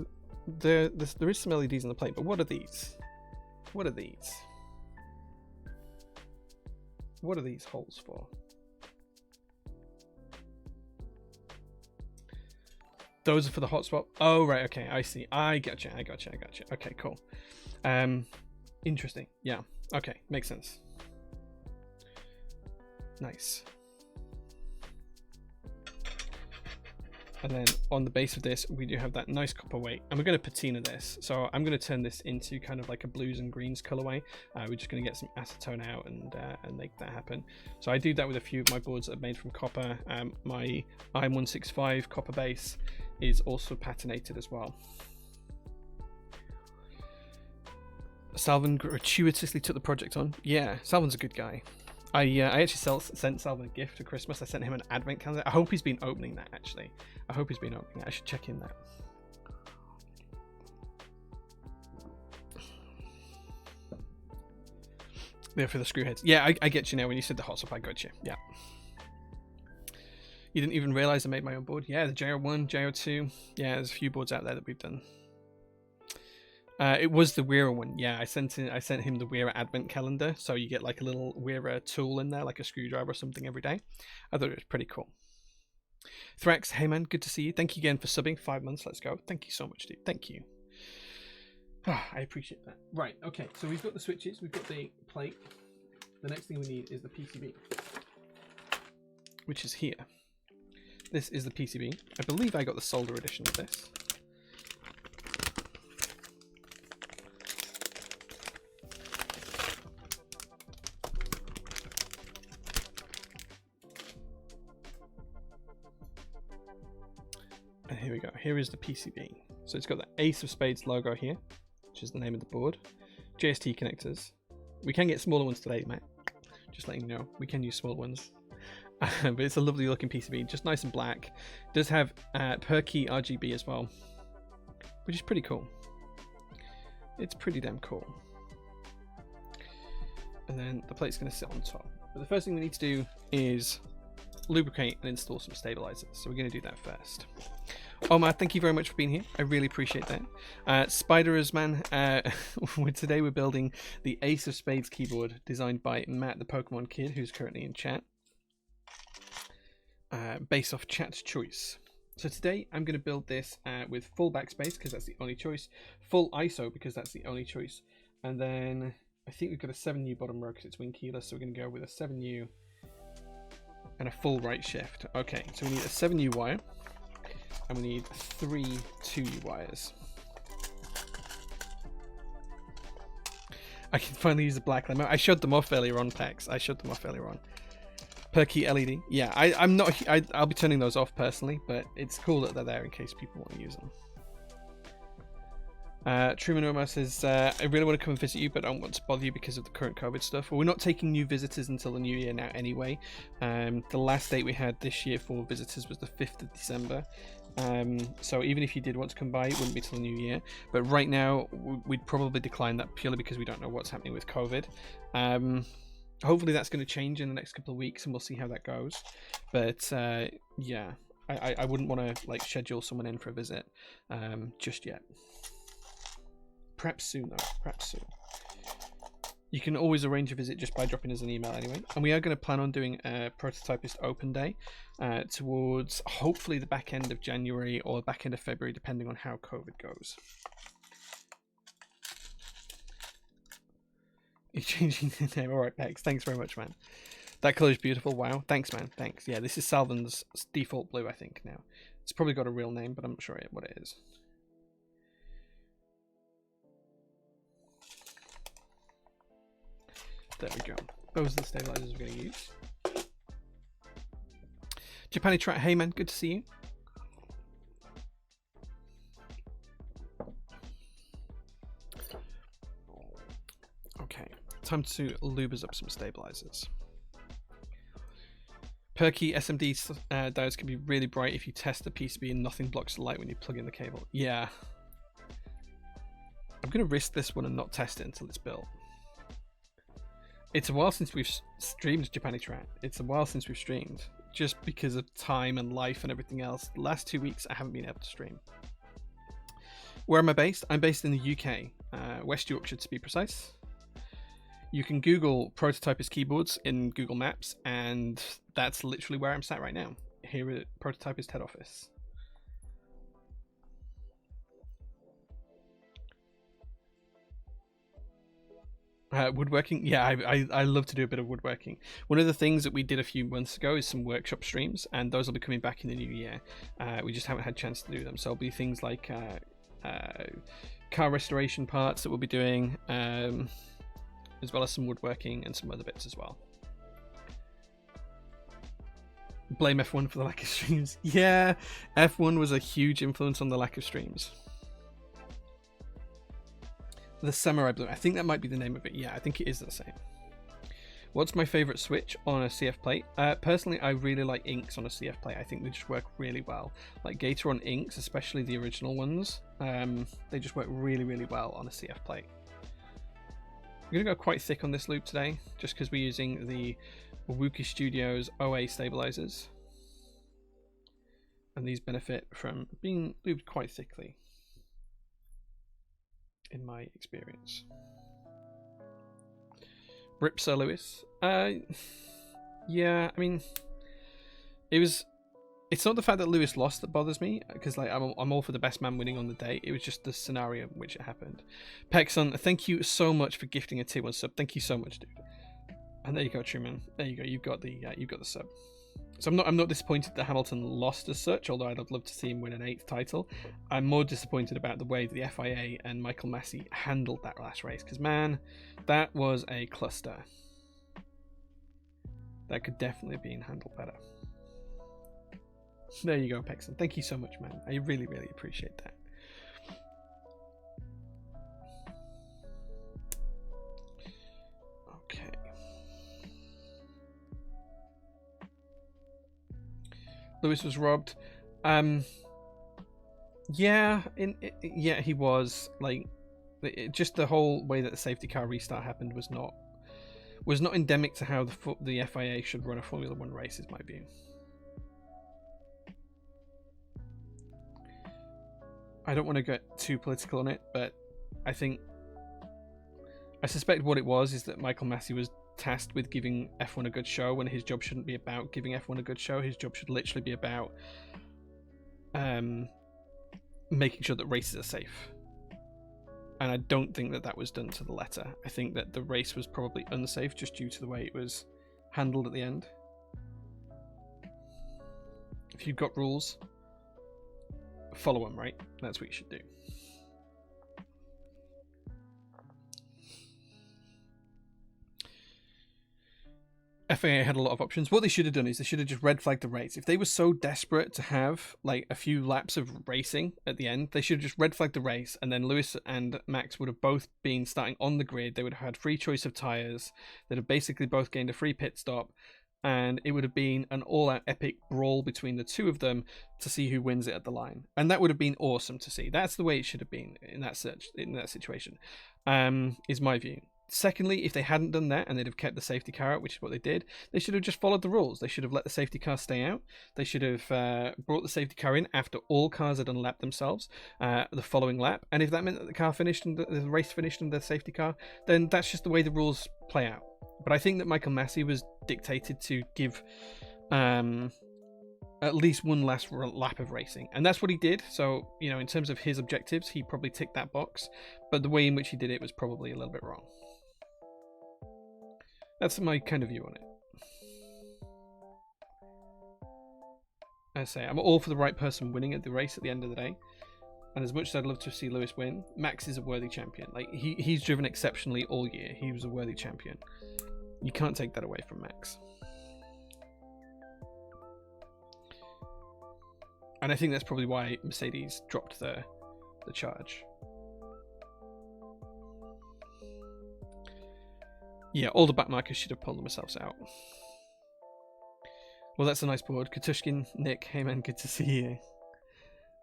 there is some LEDs on the plate, but what are these? What are these? What are these holes for? Those are for the hotspot. Oh, right. Okay, I see. I gotcha. Okay, cool. Interesting. Yeah. Okay, makes sense. Nice. And then on the base of this, we do have that nice copper weight, and we're going to patina this. So I'm going to turn this into kind of like a blues and greens colorway. We're just going to get some acetone out and make that happen. So I do that with a few of my boards that are made from copper. My IM165 copper base is also patinated as well. Salvin gratuitously took the project on. Yeah, Salvin's a good guy. I actually sent Salvin a gift for Christmas. I sent him an advent calendar. I hope he's been opening that, actually. I hope he's been opening it. I should check in that. There for the screw heads. Yeah, I get you now. When you said the hot stuff, I got you. Yeah. You didn't even realize I made my own board? Yeah, the JO1, JO2. Yeah, there's a few boards out there that we've done. It was the Weira one. Yeah, I sent him the Weira advent calendar, so you get like a little Weira tool in there, like a screwdriver or something every day. I thought it was pretty cool. Thrax, hey man, good to see you. Thank you again for subbing. 5 months, let's go. Thank you so much, dude. Thank you. I appreciate that. Right, okay, so we've got the switches, we've got the plate. The next thing we need is the PCB, which is here. This is the PCB. I believe I got the solder edition of this. And here we go. Here is the PCB. So it's got the Ace of Spades logo here, which is the name of the board. JST connectors. We can get smaller ones today, Matt. Just letting you know, we can use small ones. But it's a lovely looking PCB, just nice and black. It does have perky RGB as well, which is pretty cool. It's pretty damn cool. And then the plate's going to sit on top. But the first thing we need to do is lubricate and install some stabilizers. So we're going to do that first. Omar, thank you very much for being here. I really appreciate that. Spiderers, man. Today we're building the Ace of Spades keyboard designed by Matt, the Pokemon Kid, who's currently in chat. Based off chat's choice. So today I'm going to build this with full backspace because that's the only choice, full ISO because that's the only choice, and then I think we've got a 7U bottom row because it's wing keyless, so we're going to go with a 7U and a full right shift. Okay, so we need a 7U wire and we need 3 2U wires. I can finally use the black lemon. I showed them off earlier on, Pax. I showed them off earlier on. Perky LED. Yeah, I'll be turning those off personally, but it's cool that they're there in case people want to use them. Truman Omar says, I really want to come and visit you, but I don't want to bother you because of the current COVID stuff. Well, we're not taking new visitors until the new year now anyway. The last date we had this year for visitors was the 5th of December. So even if you did want to come by, it wouldn't be till the new year. But right now, we'd probably decline that purely because we don't know what's happening with COVID. Hopefully that's going to change in the next couple of weeks and we'll see how that goes. But yeah, I wouldn't want to like schedule someone in for a visit just yet. Perhaps soon though, perhaps soon. You can always arrange a visit just by dropping us an email anyway. And we are going to plan on doing a prototypist open day towards hopefully the back end of January or back end of February, depending on how COVID goes. You're changing the name. All right, Pex. Thanks very much, man. That color is beautiful. Wow. Thanks, man. Thanks. Yeah, this is Salvin's default blue, I think, now. It's probably got a real name, but I'm not sure what it is. There we go. Those are the stabilizers we're going to use. Japani Track, hey man, good to see you. Okay, time to lube us up some stabilizers. Perky SMD diodes can be really bright if you test the PCB and nothing blocks the light when you plug in the cable. Yeah. I'm going to risk this one and not test it until it's built. It's a while since we've streamed Japani Track. It's a while since we've streamed. Just because of time and life and everything else. The last 2 weeks I haven't been able to stream. Where am I based? I'm based in the UK. West Yorkshire to be precise. You can Google Prototypist keyboards in Google Maps, and that's literally where I'm sat right now, here at Prototypist head office. Woodworking, yeah, I love to do a bit of woodworking. One of the things that we did a few months ago is some workshop streams, and those will be coming back in the new year. We just haven't had a chance to do them, so it'll be things like car restoration parts that we'll be doing, as well as some woodworking and some other bits as well. Blame F1 for the lack of streams. Yeah, F1 was a huge influence on the lack of streams. The Samurai Blue. I think that might be the name of it. Yeah, I think it is the same. What's my favorite switch on a CF plate? Personally, I really like inks on a CF plate. I think they just work really well. Like Gator on inks, especially the original ones, they just work really, really well on a CF plate. I'm going to go quite thick on this loop today, just because we're using the Wookiee Studios OA stabilizers. And these benefit from being lubed quite thickly, in my experience. Rip Sir Lewis. Yeah, I mean, it's not the fact that Lewis lost that bothers me, because like I'm all for the best man winning on the day. It was just the scenario in which it happened. Pexon, thank you so much for gifting a tier 1 sub. Thank you so much, dude. And there you go, Truman. There you go. You've got the sub. So I'm not disappointed that Hamilton lost as such, although I'd have loved to see him win an 8th title. I'm more disappointed about the way that the FIA and Michael Massey handled that last race, because man, that was a cluster. That could definitely have been handled better. There you go, Pexon. Thank you so much, man. I really, really appreciate that. Okay. Lewis was robbed. Yeah, yeah, he was. Like, just the whole way that the safety car restart happened was not endemic to how the FIA should run a Formula 1 race, is my view. I don't want to get too political on it, but I suspect what it was is that Michael Massey was tasked with giving F1 a good show, when his job shouldn't be about giving F1 a good show. His job should literally be about making sure that races are safe. And I don't think that was done to the letter. I think that the race was probably unsafe just due to the way it was handled at the end. If you've got rules, follow them, right? That's what you should do. FIA had a lot of options. What they should have done is they should have just red flagged the race. If they were so desperate to have like a few laps of racing at the end, they should have just red flagged the race, and then Lewis and Max would have both been starting on the grid. They would have had free choice of tyres. They'd have basically both gained a free pit stop, and it would have been an all-out epic brawl between the two of them to see who wins it at the line. And that would have been awesome to see. That's the way it should have been in that situation, is my view. Secondly, if they hadn't done that and they'd have kept the safety car out, which is what they did, they should have just followed the rules. They should have let the safety car stay out. They should have brought the safety car in after all cars had unlapped themselves the following lap. And if that meant that the car finished and the race finished in the safety car, then that's just the way the rules play out. But I think that Michael Massey was dictated to give at least one last lap of racing, and that's what he did. So, you know, in terms of his objectives, he probably ticked that box, but the way in which he did it was probably a little bit wrong. That's my kind of view on it. I say I'm all for the right person winning at the race at the end of the day. And as much as I'd love to see Lewis win, Max is a worthy champion. Like he's driven exceptionally all year. He was a worthy champion. You can't take that away from Max. And I think that's probably why Mercedes dropped the charge. Yeah, all the backmarkers should have pulled themselves out. Well, that's a nice board. Katushkin, Nick, hey man, good to see you.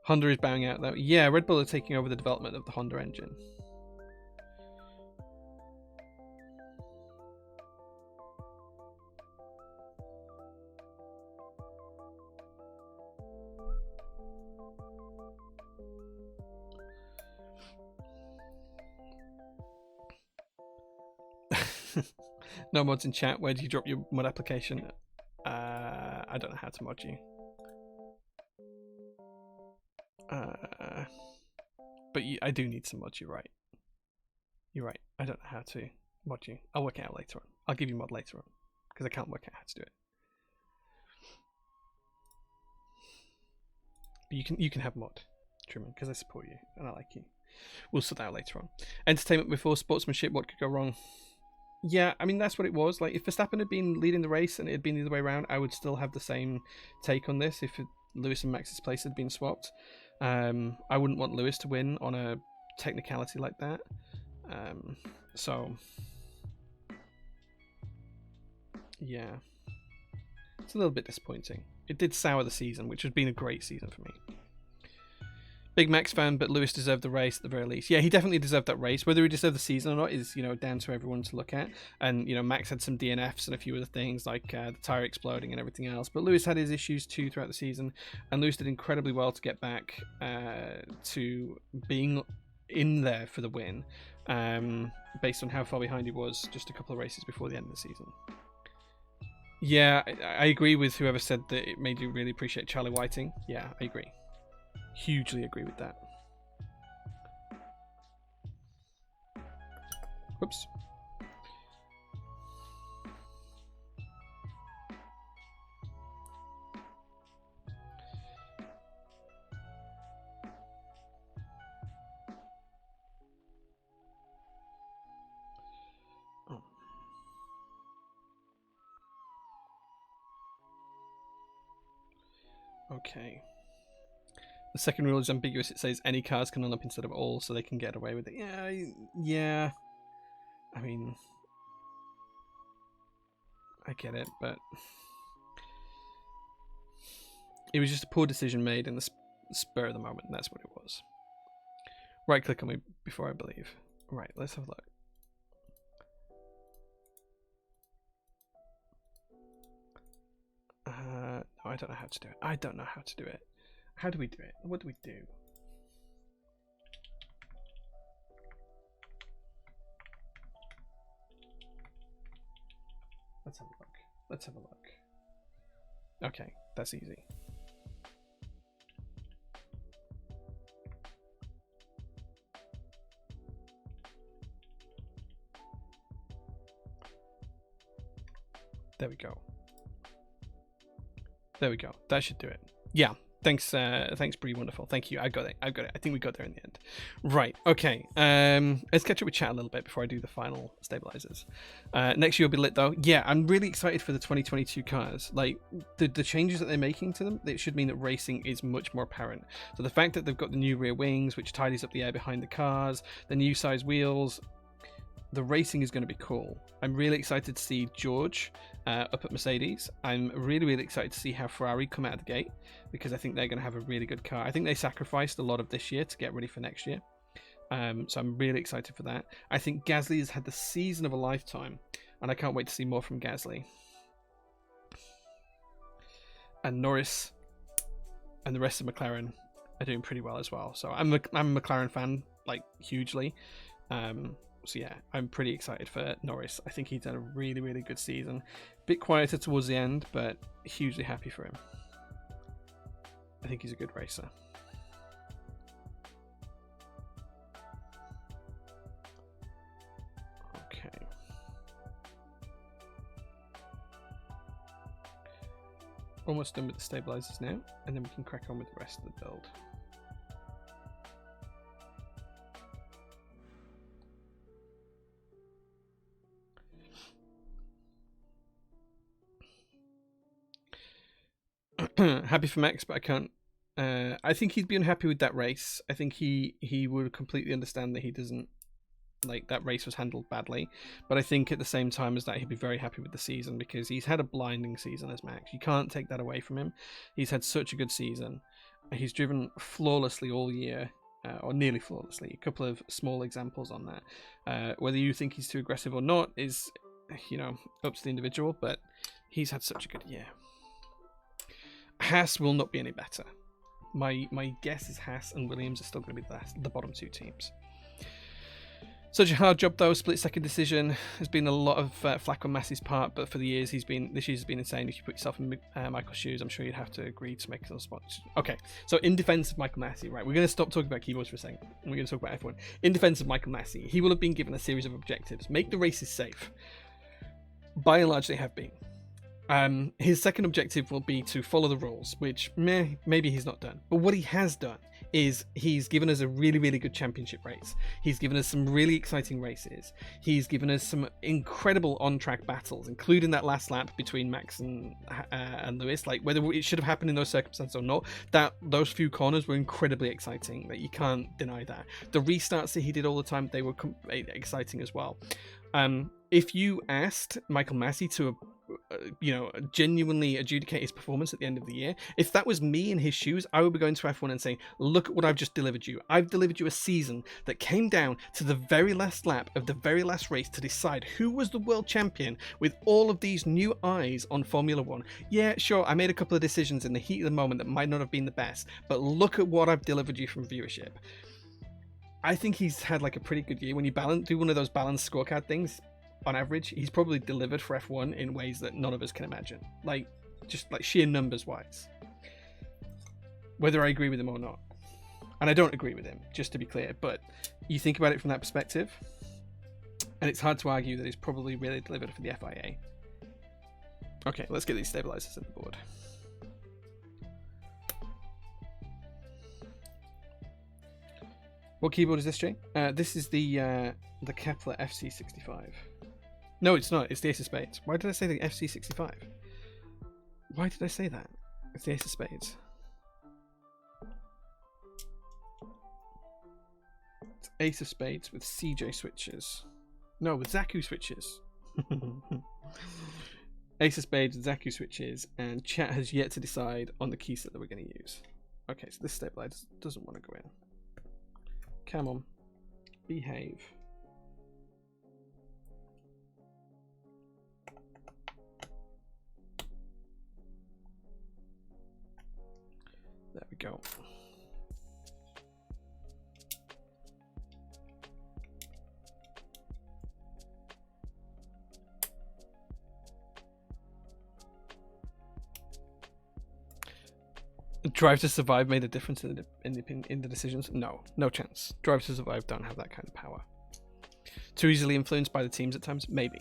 Honda is bowing out though. Yeah, Red Bull are taking over the development of the Honda engine. No mods in chat. Where do you drop your mod application? I don't know how to mod you. But I do need some mods. You're right. You're right. I don't know how to mod you. I'll work it out later on. I'll give you mod later on because I can't work out how to do it. But you can have mod, Truman, because I support you and I like you. We'll sort that out later on. Entertainment before sportsmanship. What could go wrong? Yeah, I mean, that's what it was. Like, if Verstappen had been leading the race and it had been the other way around, I would still have the same take on this. If Lewis and Max's place had been swapped, I wouldn't want Lewis to win on a technicality like that. So, yeah, it's a little bit disappointing. It did sour the season, which has been a great season for me. Big Max fan, but Lewis deserved the race at the very least. Yeah, he definitely deserved that race. Whether he deserved the season or not is, down to everyone to look at. And, Max had some DNFs and a few other things like the tyre exploding and everything else. But Lewis had his issues too throughout the season. And Lewis did incredibly well to get back to being in there for the win, based on how far behind he was just a couple of races before the end of the season. Yeah, I agree with whoever said that it made you really appreciate Charlie Whiting. Yeah, I agree. Hugely agree with that. Whoops. Oh. Okay. The second rule is ambiguous. It says any cars can run up instead of all, so they can get away with it. Yeah. I mean, I get it, but it was just a poor decision made in the spur of the moment, and that's what it was. Right click on me before I believe. Right, let's have a look. No, I don't know how to do it. I don't know how to do it. How do we do it? What do we do? Let's have a look. Let's have a look. Okay, that's easy. There we go. There we go. That should do it. Yeah. Thanks, Bree. Wonderful. Thank you. I got it. I think we got there in the end. Right. Okay. Let's catch up with chat a little bit before I do the final stabilizers. Next year will be lit though. Yeah, I'm really excited for the 2022 cars. Like the changes that they're making to them, it should mean that racing is much more apparent. So the fact that they've got the new rear wings, which tidies up the air behind the cars, the new size wheels, the racing is going to be cool. I'm really excited to see George up at Mercedes. I'm really, really excited to see how Ferrari come out of the gate, because I think they're going to have a really good car. I think they sacrificed a lot of this year to get ready for next year. So I'm really excited for that. I think Gasly has had the season of a lifetime, and I can't wait to see more from Gasly. And Norris and the rest of McLaren are doing pretty well as well. So I'm a McLaren fan, like, hugely. So yeah, I'm pretty excited for Norris. I think he's done a really, really good season. Bit quieter towards the end, but hugely happy for him. I think he's a good racer. Okay. Almost done with the stabilizers now, and then we can crack on with the rest of the build. Happy for Max, but I can't. I think he'd be unhappy with that race. I think he would completely understand that he doesn't like that race was handled badly. But I think at the same time as that, he'd be very happy with the season because he's had a blinding season as Max. You can't take that away from him. He's had such a good season. He's driven flawlessly all year. Or nearly flawlessly. A couple of small examples on that. Whether you think he's too aggressive or not is, up to the individual, but he's had such a good year. Haas will not be any better. My guess is Haas and Williams are still going to be the bottom two teams. Such a hard job though. Split second decision. There's been a lot of flack on Massey's part, but for the years this year's been insane. If you put yourself in Michael's shoes, I'm sure you'd have to agree to make some spots. Okay, so in defense of Michael Massey, right? We're going to stop talking about keyboards for a second. And we're going to talk about F1. In defense of Michael Massey, he will have been given a series of objectives. Make the races safe. By and large, they have been. His second objective will be to follow the rules, which maybe he's not done. But what he has done is he's given us a really, really good championship race. He's given us some really exciting races. He's given us some incredible on-track battles, including that last lap between Max and Lewis. Like, whether it should have happened in those circumstances or not, those few corners were incredibly exciting. That you can't deny that. The restarts that he did all the time, they were exciting as well. If you asked Michael Massey to genuinely adjudicate his performance at the end of the year, if that was me in his shoes, I would be going to F1 and saying, look at what I've just delivered you. I've delivered you a season that came down to the very last lap of the very last race to decide who was the world champion with all of these new eyes on Formula One. Yeah, sure, I made a couple of decisions in the heat of the moment that might not have been the best, but look at what I've delivered you from viewership. I think he's had like a pretty good year. When you do one of those balanced scorecard things, on average, he's probably delivered for F1 in ways that none of us can imagine. Just sheer numbers wise. Whether I agree with him or not. And I don't agree with him, just to be clear. But you think about it from that perspective, and it's hard to argue that he's probably really delivered for the FIA. Okay, let's get these stabilizers on the board. What keyboard is this, Jay? This is the Kepler FC65. No, it's not. It's the Ace of Spades. Why did I say the FC65? Why did I say that? It's the Ace of Spades. It's Ace of Spades with CJ switches. No, with Zaku switches. Ace of Spades with Zaku switches, and chat has yet to decide on the key set that we're going to use. Okay, so this stabilizer doesn't want to go in. Come on. Behave. There we go. Drive to Survive made a difference in the decisions? No chance. Drive to Survive don't have that kind of power. Too easily influenced by the teams at times? Maybe.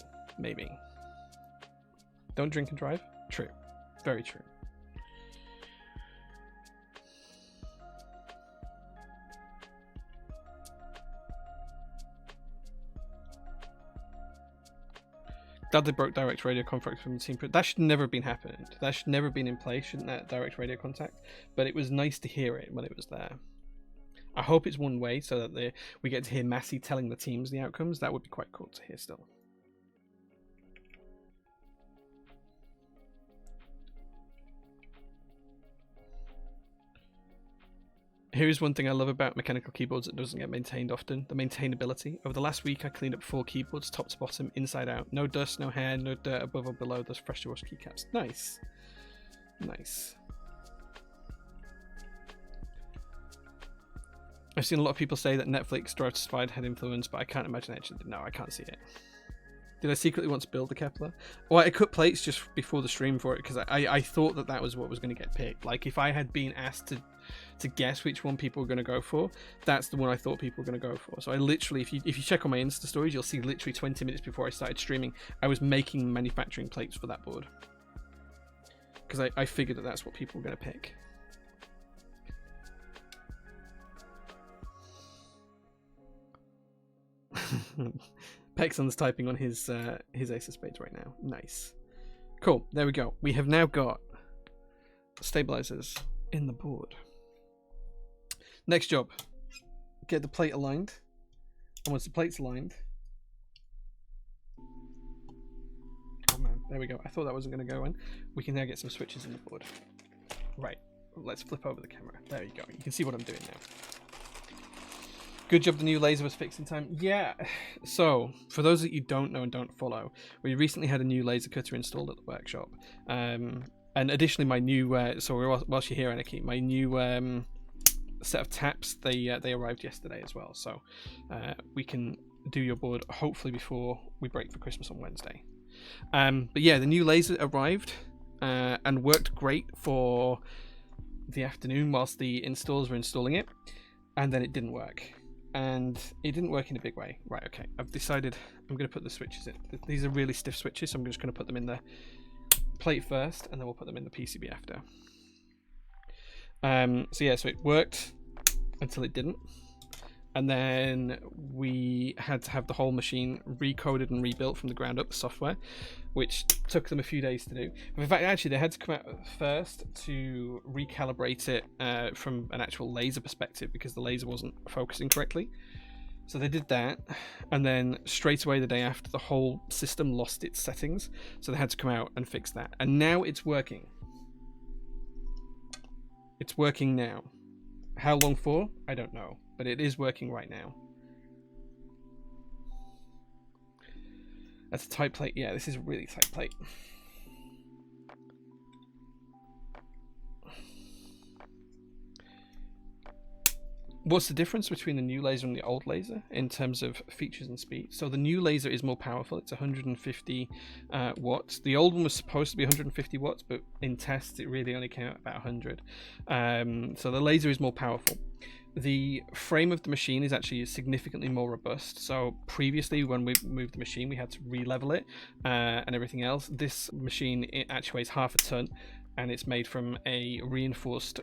Don't drink and drive? True. Very true. Glad they broke direct radio contact from the team. That should never have been happened. That should never have been in place, shouldn't that, direct radio contact? But it was nice to hear it when it was there. I hope it's one way so that we get to hear Massey telling the teams the outcomes. That would be quite cool to hear still. Here's one thing I love about mechanical keyboards that doesn't get maintained often, the maintainability. Over the last week, I cleaned up 4 keyboards, top to bottom, inside out. No dust, no hair, no dirt above or below those freshly washed keycaps. Nice. Nice. I've seen a lot of people say that Netflix Drive to Survive had influence, but I can't imagine it actually. No, I can't see it. Did I secretly want to build the Kepler? Well, I cut plates just before the stream for it because I thought that was what was going to get picked. Like, if I had been asked to guess which one people were going to go for, that's the one I thought people were going to go for. So I literally, if you check on my Insta stories, you'll see literally 20 minutes before I started streaming, I was making manufacturing plates for that board. Because I figured that that's what people were going to pick. Pexon's typing on his Ace of Spades right now. Nice. Cool, there we go. We have now got stabilizers in the board. Next job, get the plate aligned. And once the plate's aligned, oh man, there we go. I thought that wasn't going to go in. We can now get some switches in the board. Right, let's flip over the camera. There you go. You can see what I'm doing now. Good job the new laser was fixed in time. Yeah, so for those that you don't know and don't follow, we recently had a new laser cutter installed at the workshop. And additionally, my new, whilst you're here, Anarchy, my new set of taps, they arrived yesterday as well. So we can do your board hopefully before we break for Christmas on Wednesday. But yeah, the new laser arrived and worked great for the afternoon whilst the installers were installing it. And then it didn't work. And it didn't work in a big way. Right, okay. I've decided I'm going to put the switches in. These are really stiff switches, so I'm just going to put them in the plate first, and then we'll put them in the PCB after. So it worked until it didn't. And then we had to have the whole machine recoded and rebuilt from the ground up, the software, which took them a few days to do. In fact, actually, they had to come out first to recalibrate it from an actual laser perspective because the laser wasn't focusing correctly. So they did that, and then straight away the day after, the whole system lost its settings. So they had to come out and fix that. And now it's working. It's working now. How long for? I don't know. But it is working right now. That's a tight plate. Yeah, this is a really tight plate. What's the difference between the new laser and the old laser in terms of features and speed? So the new laser is more powerful. It's 150 watts. The old one was supposed to be 150 watts, but in tests it really only came out about 100. So the laser is more powerful. The frame of the machine is actually significantly more robust. So previously, when we moved the machine, we had to re-level it and everything else. This machine, it actually weighs half a ton, and it's made from a reinforced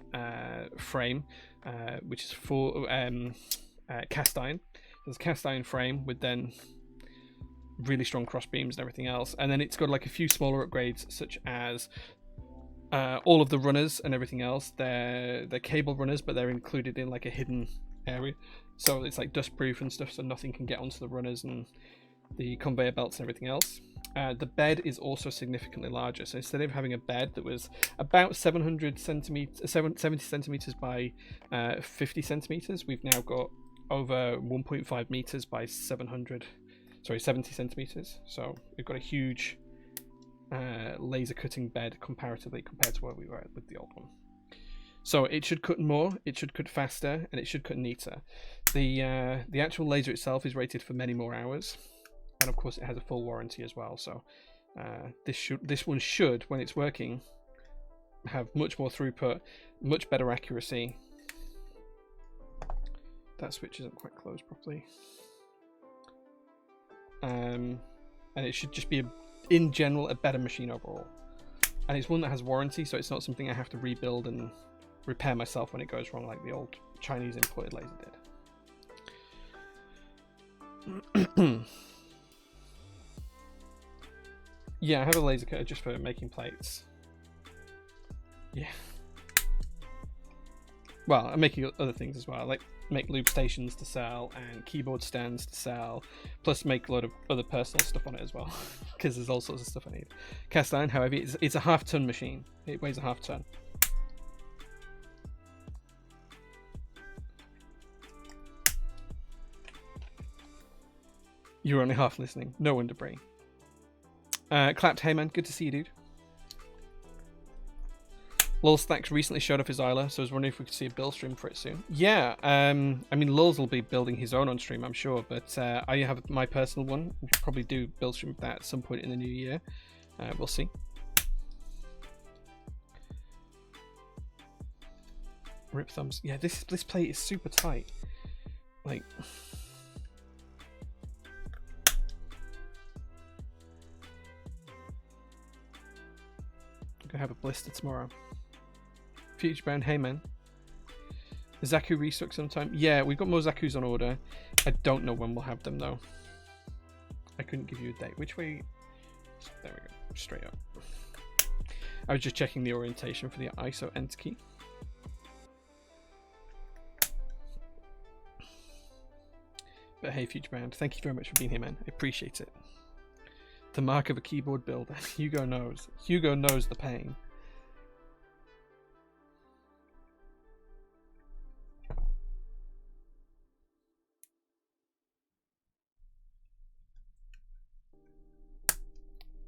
frame, which is for cast iron. There's a cast iron frame with then really strong cross beams and everything else. And then it's got like a few smaller upgrades, such as all of the runners and everything else. They're cable runners, but they're included in like a hidden area, so it's like dust proof and stuff, so nothing can get onto the runners and the conveyor belts and everything else. The bed is also significantly larger, so instead of having a bed that was about 70 centimeters by 50 centimeters, we've now got over 1.5 meters by 70 centimeters. So we've got a huge laser cutting bed comparatively compared to where we were with the old one. So it should cut more, it should cut faster, and it should cut neater. The actual laser itself is rated for many more hours, and of course it has a full warranty as well. So this one should, when it's working, have much more throughput, much better accuracy. That switch isn't quite closed properly, and it should just be in general a better machine overall. And it's one that has warranty, so it's not something I have to rebuild and repair myself when it goes wrong like the old Chinese imported laser did. Yeah, I have a laser cutter just for making plates. Yeah. Well, I'm making other things as well, like make lube stations to sell and keyboard stands to sell, plus make a lot of other personal stuff on it as well, because there's all sorts of stuff I need. Cast iron, however, it's a half-ton machine. It weighs a half-ton. You're only half listening. No wonder, Bray. Clapped, hey man, good to see you, dude. Lol Stacks recently showed off his Isla, so I was wondering if we could see a build stream for it soon. Yeah, I mean, Lulz will be building his own on stream, I'm sure, but I have my personal one. We'll probably do build stream of that at some point in the new year. We'll see. Rip thumbs. Yeah, this plate is super tight. Like, I'm gonna have a blister tomorrow. Future Brown, hey man. Zaku restock sometime? Yeah, we've got more Zakus on order. I don't know when we'll have them though. I couldn't give you a date. Which way? There we go. Straight up. I was just checking the orientation for the ISO enter key. But hey, Future Bound, thank you very much for being here, man. I appreciate it. The mark of a keyboard builder. Hugo knows. Hugo knows the pain.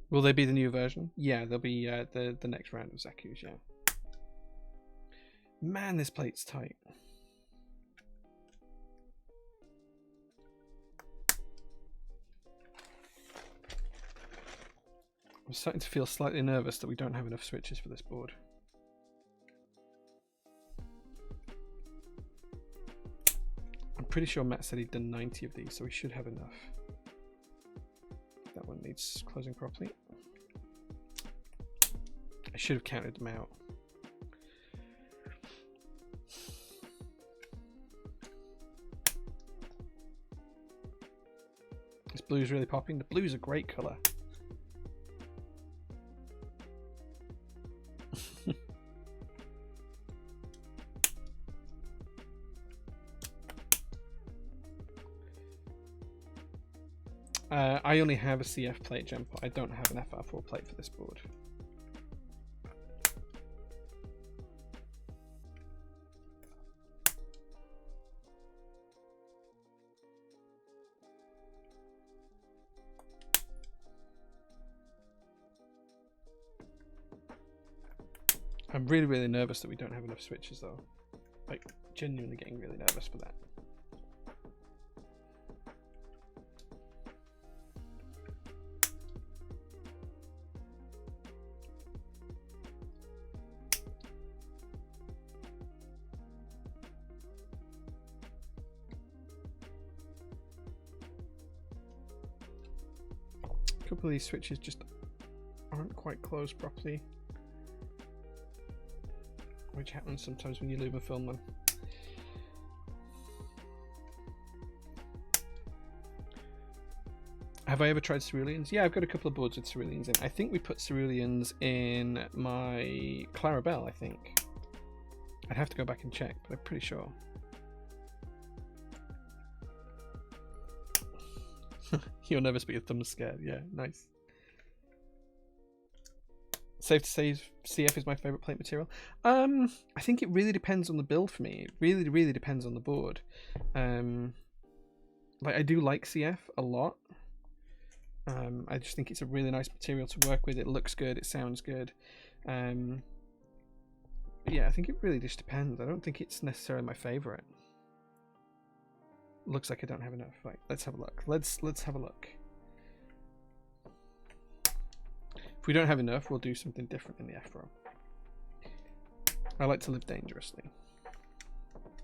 Will they be the new version? Yeah, they'll be the next round of Zaku's, yeah. Man, this plate's tight. I'm starting to feel slightly nervous that we don't have enough switches for this board. I'm pretty sure Matt said he'd done 90 of these, so we should have enough. That one needs closing properly. I should have counted them out. This blue's really popping. The blue's a great colour. I only have a CF plate jumper. I don't have an FR4 plate for this board. I'm really, really nervous that we don't have enough switches though. Like, genuinely getting really nervous for that. A couple of these switches just aren't quite closed properly, which happens sometimes when you luma film them. Have I ever tried ceruleans? Yeah, I've got a couple of boards with ceruleans in. I think we put ceruleans in my Clarabelle, I think. I'd have to go back and check, but I'm pretty sure. You'll never speak, your thumb's scared. Yeah, nice. Safe to say CF is my favourite plate material. I think it really depends on the build for me. It really, really depends on the board. Like, I do like CF a lot. I just think it's a really nice material to work with. It looks good. It sounds good. Yeah, I think it really just depends. I don't think it's necessarily my favourite. Looks like I don't have enough. Right, let's have a look. Let's have a look. If we don't have enough, we'll do something different in the F-row. I like to live dangerously,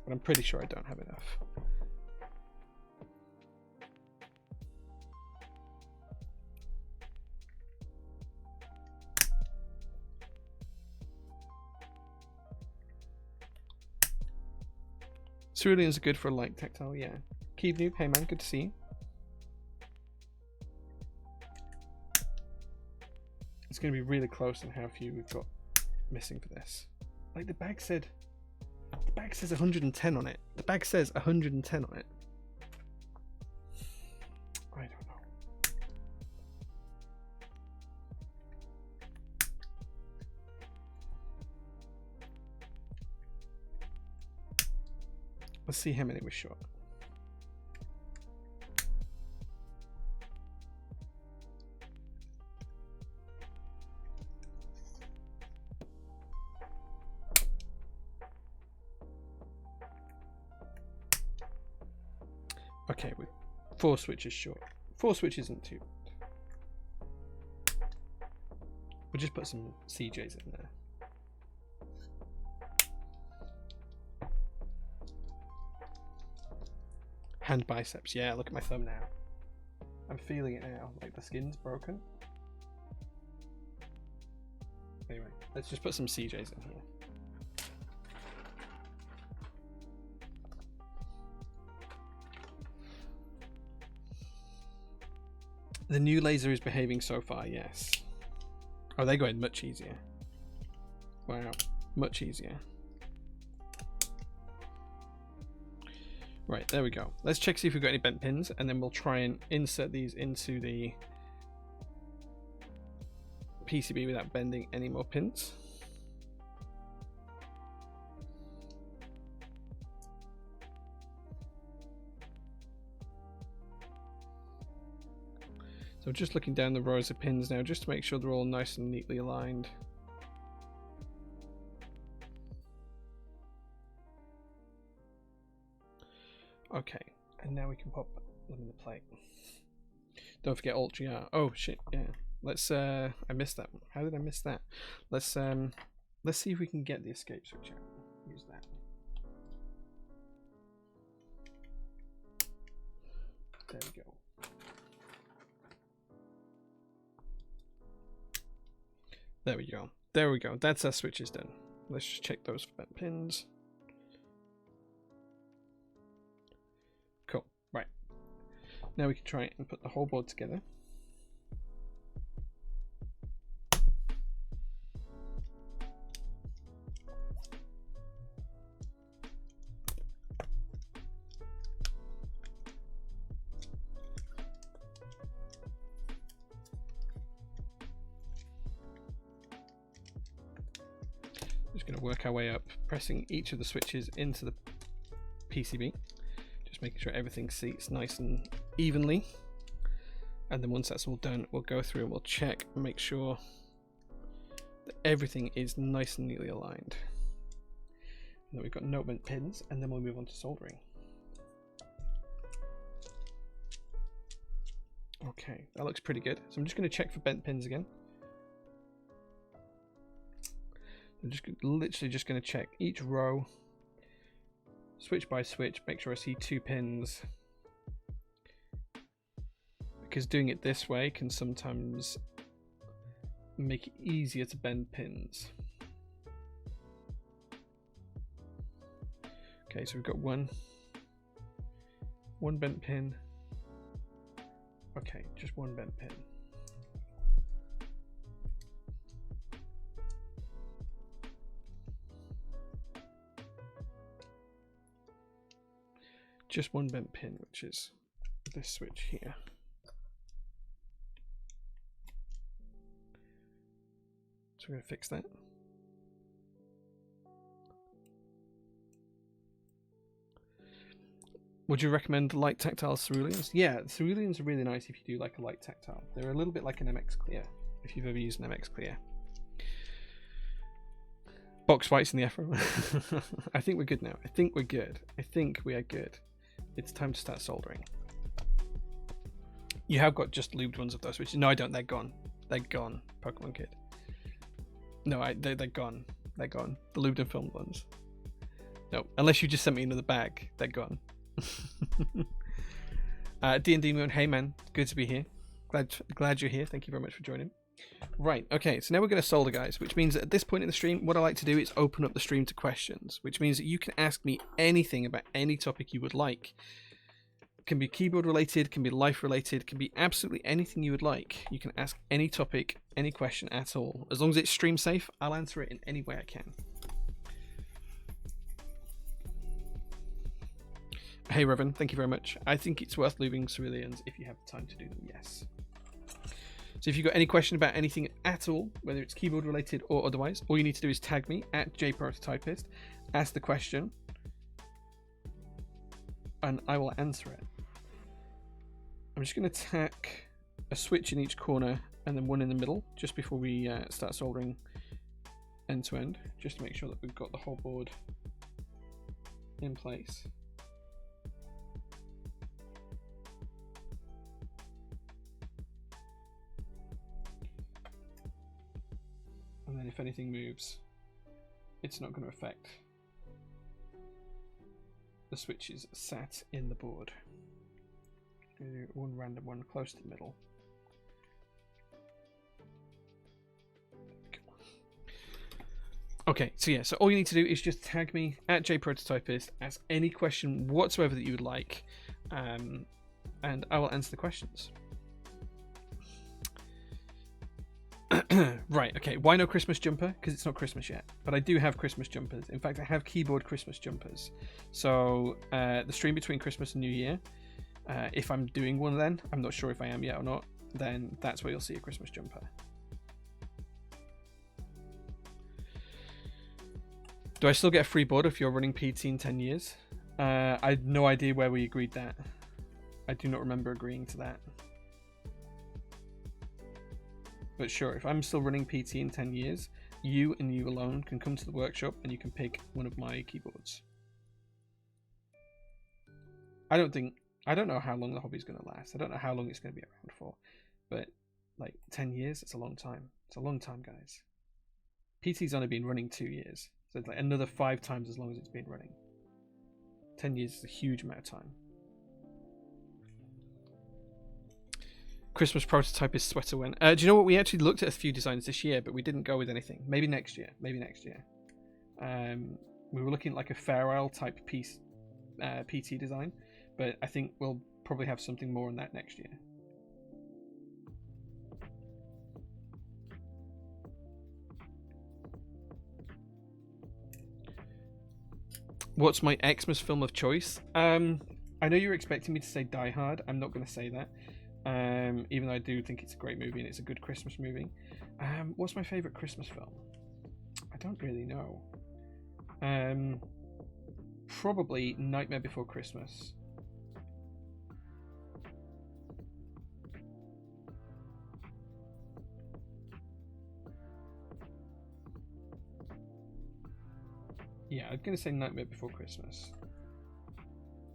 but I'm pretty sure I don't have enough. Ceruleans are good for a light tactile, yeah. Keep Noob, hey man, good to see you. It's going to be really close on how few we've got missing for this. Like, the bag says 110 on it. The bag says 110 on it. I don't know. Let's see how many we're short. Okay, we're 4 switches short. 4 switches isn't too bad. We'll just put some CJs in there. Hand biceps, yeah, look at my thumb now. I'm feeling it now, like the skin's broken. Anyway, let's just put some CJs in here. The new laser is behaving so far, yes. Oh, they're going much easier. Wow, much easier. Right, there we go. Let's check see if we've got any bent pins, and then we'll try and insert these into the PCB without bending any more pins. So I'm just looking down the rows of pins now, just to make sure they're all nice and neatly aligned. Okay, and now we can pop them in the plate. Don't forget Alt GR. Oh shit, yeah. Let's I missed that one. How did I miss that? Let's see if we can get the escape switch out. Use that. There we go. There we go. There we go. That's our switches done. Let's just check those for bent pins. Cool. Right. Now we can try and put the whole board together. Just going to work our way up, pressing each of the switches into the PCB, just making sure everything seats nice and evenly. And then once that's all done, we'll go through and we'll check and make sure that everything is nice and neatly aligned. And then we've got no bent pins, and then we'll move on to soldering. Okay, that looks pretty good. So I'm just going to check for bent pins again. I'm just literally just going to check each row, switch by switch, make sure I see 2 pins, because doing it this way can sometimes make it easier to bend pins. Okay, so we've got one bent pin. Okay, just one bent pin. Just one bent pin, which is this switch here. So we're going to fix that. Would you recommend light tactile ceruleans? Yeah, ceruleans are really nice if you do like a light tactile. They're a little bit like an MX Clear, if you've ever used an MX Clear. Box whites in the afro. I think we're good now. I think we're good. I think we are good. It's time to start soldering. You have got just lubed ones of those, which no, I don't. They're gone. They're gone, Pokemon Kid. No, they're gone. They're gone. The lubed and filmed ones. No, unless you just sent me another bag, they're gone. D&D Moon, hey man, good to be here. Glad you're here. Thank you very much for joining. Right, okay, so now we're going to solder, guys, which means that at this point in the stream, what I like to do is open up the stream to questions, which means that you can ask me anything about any topic you would like. It can be keyboard related, can be life related, can be absolutely anything you would like. You can ask any topic, any question at all. As long as it's stream safe, I'll answer it in any way I can. Hey Revan, thank you very much. I think it's worth lubing ceruleans if you have the time to do them, yes. So if you've got any question about anything at all, whether it's keyboard related or otherwise, all you need to do is tag me at jprototypist, ask the question, and I will answer it. I'm just going to tack a switch in each corner and then one in the middle just before we start soldering end to end, just to make sure that we've got the whole board in place. And then if anything moves, it's not going to affect the switches sat in the board. Do one random one close to the middle. Okay, so yeah, so all you need to do is just tag me at jprototypist, ask any question whatsoever that you would like, and I will answer the questions. Right, okay. Why no Christmas jumper? Because it's not Christmas yet. But I do have Christmas jumpers. In fact, I have keyboard Christmas jumpers. So the stream between Christmas and New Year, if I'm doing one then, I'm not sure if I am yet or not, then that's where you'll see a Christmas jumper. Do I still get a free board if you're running PT in 10 years? I had no idea where we agreed that. I do not remember agreeing to that. But sure, if I'm still running PT in 10 years, you and you alone can come to the workshop and you can pick one of my keyboards. I don't know how long the hobby's going to last. I don't know how long it's going to be around for. But, like, 10 years, it's a long time. It's a long time, guys. PT's only been running 2 years. So it's like another 5 times as long as it's been running. 10 years is a huge amount of time. Christmas prototype is sweater when. Do you know what? We actually looked at a few designs this year, but we didn't go with anything. Maybe next year. Maybe next year. We were looking at like a farewell type piece, PT design, but I think we'll probably have something more on that next year. What's my Xmas film of choice? I know you're expecting me to say Die Hard. I'm not going to say that. Even though I do think it's a great movie and it's a good Christmas movie. What's my favourite Christmas film? I don't really know. Probably Nightmare Before Christmas. Yeah, I'm going to say Nightmare Before Christmas.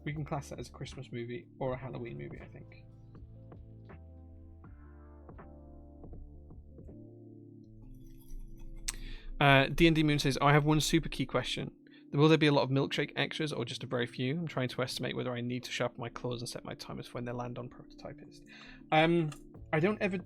We can class that as a Christmas movie or a Halloween movie, I think. D&D Moon says, I have one super key question. Will there be a lot of milkshake extras or just a very few? I'm trying to estimate whether I need to sharpen my claws and set my timers for when they land on Prototypist. I don't ever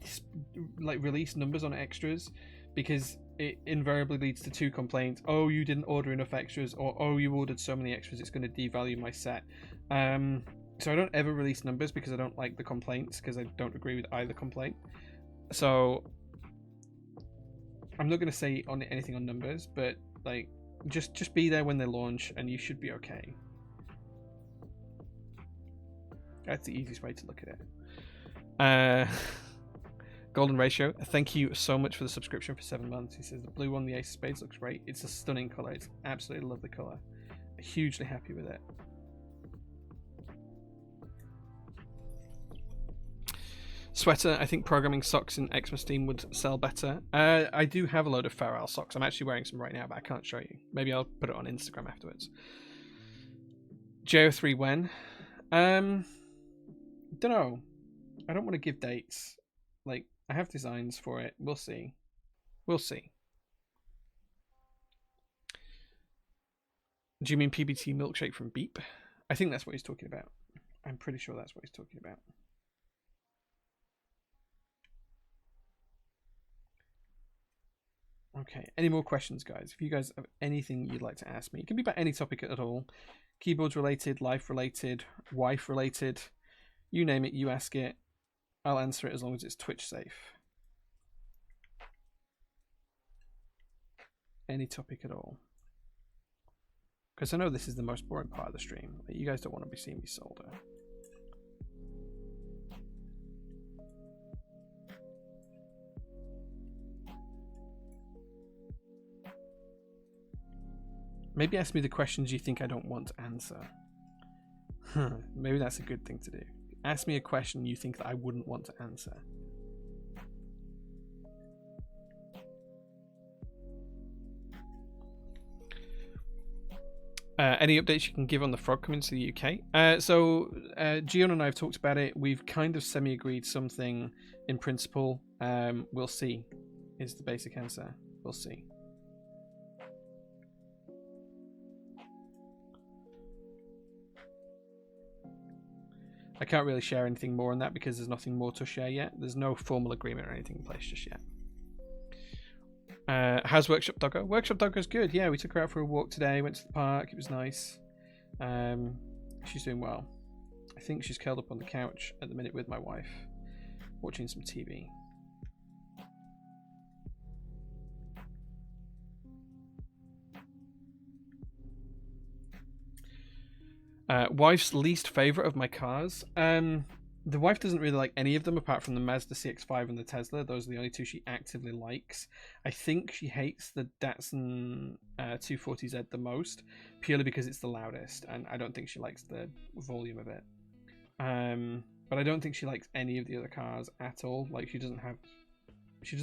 release numbers on extras because it invariably leads to 2 complaints. Oh, you didn't order enough extras, or oh, you ordered so many extras, it's going to devalue my set. So I don't ever release numbers because I don't like the complaints, because I don't agree with either complaint. So I'm not going to say anything on numbers, but like just be there when they launch and you should be okay. That's the easiest way to look at it. Golden Ratio, thank you so much for the subscription for 7 months. He says the blue one, the Ace of Spades, looks great. It's a stunning colour. It's absolutely lovely colour. Hugely happy with it. Sweater, I think programming socks in Xmas Steam would sell better. I do have a load of Farrell socks. I'm actually wearing some right now, but I can't show you. Maybe I'll put it on Instagram afterwards. JO3 when? Don't know. I don't want to give dates. Like, I have designs for it. We'll see. We'll see. Do you mean PBT milkshake from Beep? I think that's what he's talking about. I'm pretty sure that's what he's talking about. Okay, any more questions, guys? If you guys have anything you'd like to ask me, it can be about any topic at all. Keyboards related, life related, wife related. You name it, you ask it. I'll answer it as long as it's Twitch safe. Any topic at all. Because I know this is the most boring part of the stream. You guys don't want to be seeing me solder. Maybe ask me the questions you think I don't want to answer. Maybe that's a good thing to do. Ask me a question you think that I wouldn't want to answer. Any updates you can give on the frog coming to the UK? So Gion and I have talked about it. We've kind of semi-agreed something in principle. We'll see, is the basic answer. We'll see. I can't really share anything more on that because there's nothing more to share yet. There's no formal agreement or anything in place just yet. How's Workshop Doggo? Workshop Doggo's good. Yeah, we took her out for a walk today. Went to the park. It was nice. She's doing well. I think she's curled up on the couch at the minute with my wife, watching some TV. Wife's least favorite of my cars. The wife doesn't really like any of them apart from the Mazda CX-5 and the Tesla. Those are the only two she actively likes. I think she hates the Datsun 240Z the most, purely because it's the loudest, and I don't think she likes the volume of it. But I don't think she likes any of the other cars at all. Like, she doesn't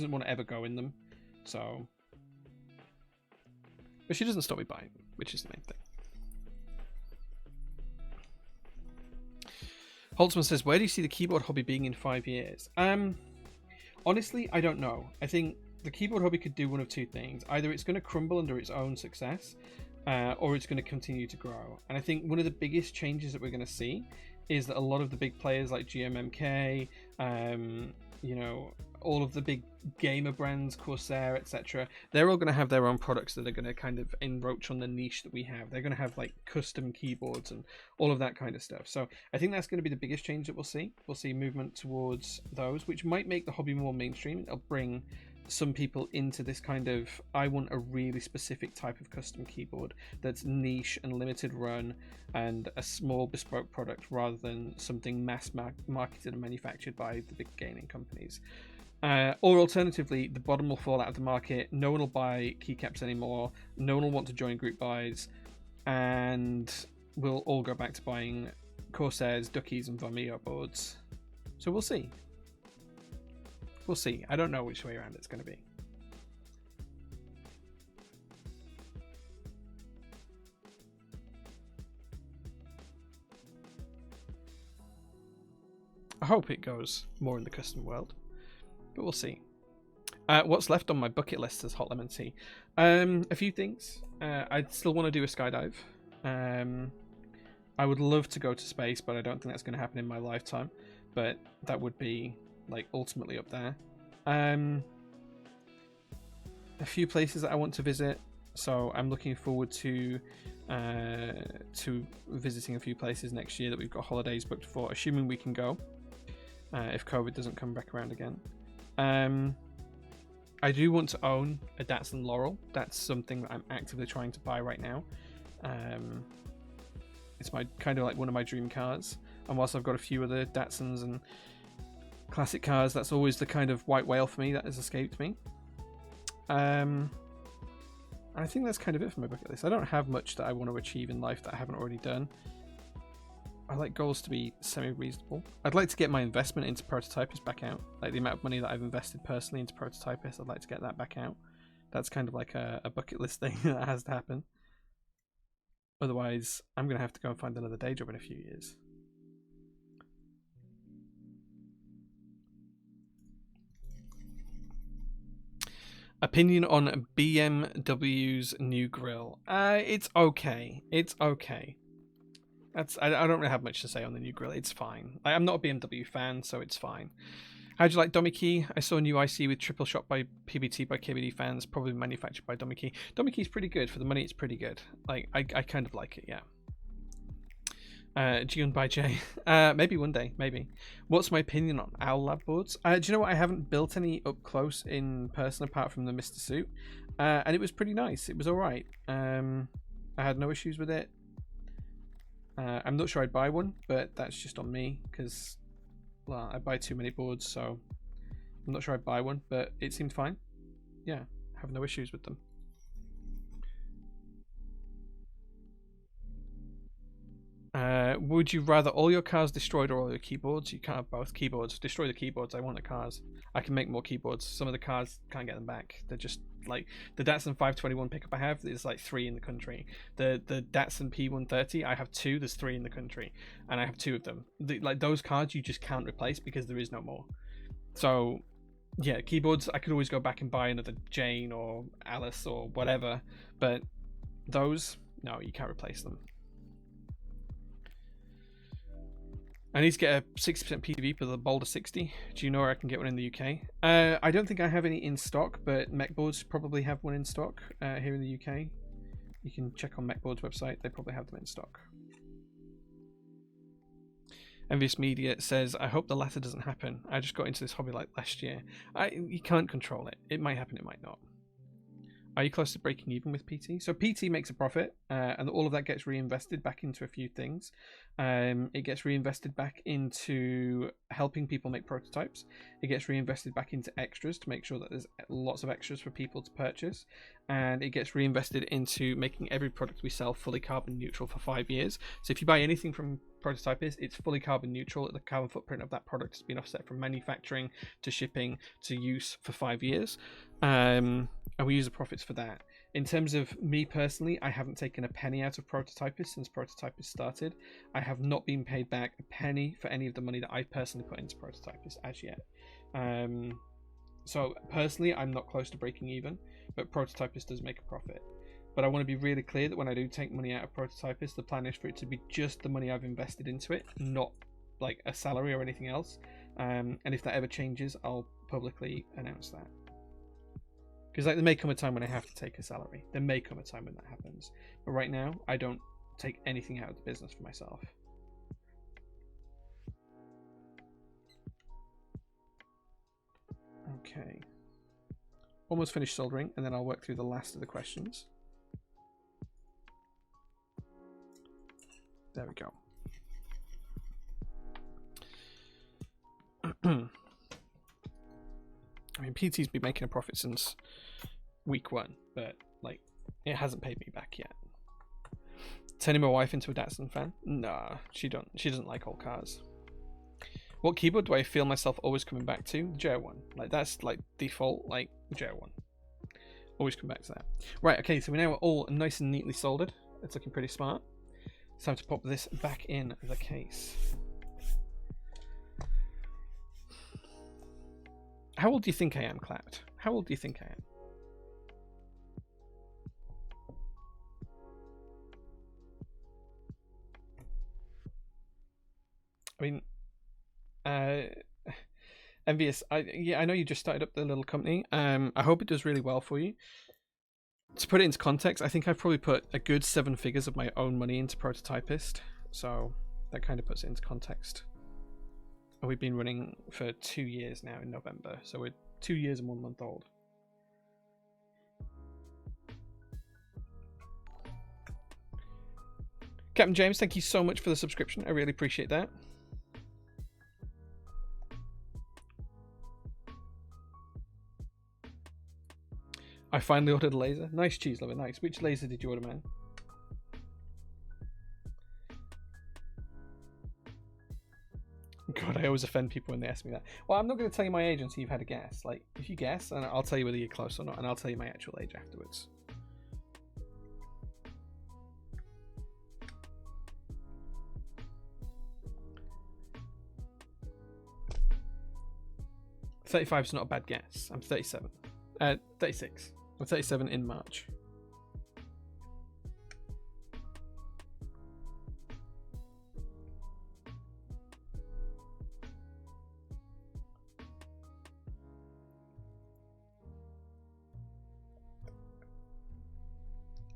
want to ever go in them. So, but she doesn't stop me buying, which is the main thing. Holtzman says, where do you see the keyboard hobby being in 5 years? Honestly, I don't know. I think the keyboard hobby could do one of two things. Either it's going to crumble under its own success, or it's going to continue to grow. And I think one of the biggest changes that we're going to see is that a lot of the big players like GMMK, you know, all of the big gamer brands, Corsair, etc., they're all going to have their own products that are going to kind of encroach on the niche that we have. They're going to have like custom keyboards and all of that kind of stuff. So I think that's going to be the biggest change that we'll see. We'll see movement towards those, which might make the hobby more mainstream. It'll bring some people into this kind of, I want a really specific type of custom keyboard that's niche and limited run and a small bespoke product rather than something mass marketed and manufactured by the big gaming companies. Or alternatively, the bottom will fall out of the market. No one will buy keycaps anymore. No one will want to join group buys, and we'll all go back to buying Corsairs, Duckies, and Vomeo boards. So we'll see. We'll see. I don't know which way around it's going to be. I hope it goes more in the custom world, but we'll see. What's left on my bucket list, says Hot Lemon Tea? A few things. I still want to do a skydive. I would love to go to space, but I don't think that's going to happen in my lifetime. But that would be like ultimately up there. A few places that I want to visit, so I'm looking forward to visiting a few places next year that we've got holidays booked for, assuming we can go, if COVID doesn't come back around again. I do want to own a Datsun Laurel. That's something that I'm actively trying to buy right now. It's my kind of like one of my dream cars, and whilst I've got a few other Datsuns and classic cars, that's always the kind of white whale for me that has escaped me. I think that's kind of it for my bucket list. I don't have much that I want to achieve in life that I haven't already done. I like goals to be semi-reasonable. I'd like to get my investment into Prototypist back out. Like the amount of money that I've invested personally into Prototypist, I'd like to get that back out. That's kind of like a bucket list thing that has to happen. Otherwise, I'm going to have to go and find another day job in a few years. Opinion on BMW's new grille. It's okay. It's okay. I don't really have much to say on the new grille. It's fine. I'm not a BMW fan, so it's fine. How'd you like Domikey? I saw a new IC with triple shot by PBT by KBD fans, probably manufactured by Domikey. Domikey's pretty good. For the money, it's pretty good. Like, I kind of like it, yeah. Gion by Jay. Maybe one day, maybe. What's my opinion on Owl Lab boards? Do you know what? I haven't built any up close in person apart from the Mr. Suit. And it was pretty nice. It was alright. I had no issues with it. I'm not sure I'd buy one, but that's just on me because, well, I buy too many boards, so I'm not sure I'd buy one, but it seemed fine. Yeah, I have no issues with them. Would you rather all your cars destroyed or all your keyboards? You can't have both. Keyboards. Destroy the keyboards. I want the cars. I can make more keyboards. Some of the cars can't get them back. They're just like the Datsun 521 pickup I have. There's like 3 in the country. The Datsun P130, I have 2. There's 3 in the country, and I have 2 of them. Like those cards, you just can't replace because there is no more. So yeah, keyboards. I could always go back and buy another Jane or Alice or whatever, but those, no, you can't replace them. I need to get a 60% PV for the Boulder 60. Do you know where I can get one in the UK? I don't think I have any in stock, but Mechboards probably have one in stock here in the UK. You can check on Mechboards' website. They probably have them in stock. Envious Media says, I hope the latter doesn't happen. I just got into this hobby like last year. You can't control it. It might happen, it might not. Are you close to breaking even with PT? So PT makes a profit, and all of that gets reinvested back into a few things. It gets reinvested back into helping people make prototypes. It gets reinvested back into extras to make sure that there's lots of extras for people to purchase. And it gets reinvested into making every product we sell fully carbon neutral for 5 years. So if you buy anything from Prototypist, it's fully carbon neutral. The carbon footprint of that product has been offset from manufacturing to shipping to use for 5 years. And we use the profits for that. In terms of me personally, I haven't taken a penny out of Prototypist since Prototypist started. I have not been paid back a penny for any of the money that I personally put into Prototypist as yet. So personally, I'm not close to breaking even, but Prototypist does make a profit. But I want to be really clear that when I do take money out of Prototypist, the plan is for it to be just the money I've invested into it, not like a salary or anything else. And if that ever changes, I'll publicly announce that. Because like, there may come a time when I have to take a salary. There may come a time when that happens. But right now, I don't take anything out of the business for myself. Okay. Almost finished soldering, and then I'll work through the last of the questions. There we go. I mean, PT's been making a profit since week 1, but like, it hasn't paid me back yet. Turning my wife into a Datsun fan? Nah, she doesn't like old cars. What keyboard do I feel myself always coming back to? JR1. Like, that's like default, like JR1. Always come back to that. Right, okay, so we're now all nice and neatly soldered. It's looking pretty smart. It's time to pop this back in the case. How old do you think I am, Clapped? How old do you think I am? I mean, Envious, I know you just started up the little company. I hope it does really well for you. To put it into context, I think I've probably put a good 7 figures of my own money into Prototypist, so that kind of puts it into context. And we've been running for 2 years now in November, so we're 2 years and 1 month old. Captain James, thank you so much for the subscription. I really appreciate that. I finally ordered a laser. Nice, cheese lover, nice. Which laser did you order, man? God, I always offend people when they ask me that. Well, I'm not going to tell you my age until you've had a guess. Like, if you guess, and I'll tell you whether you're close or not, and I'll tell you my actual age afterwards. $35 is not a bad guess. I'm 37. 36. I'm 37 in March.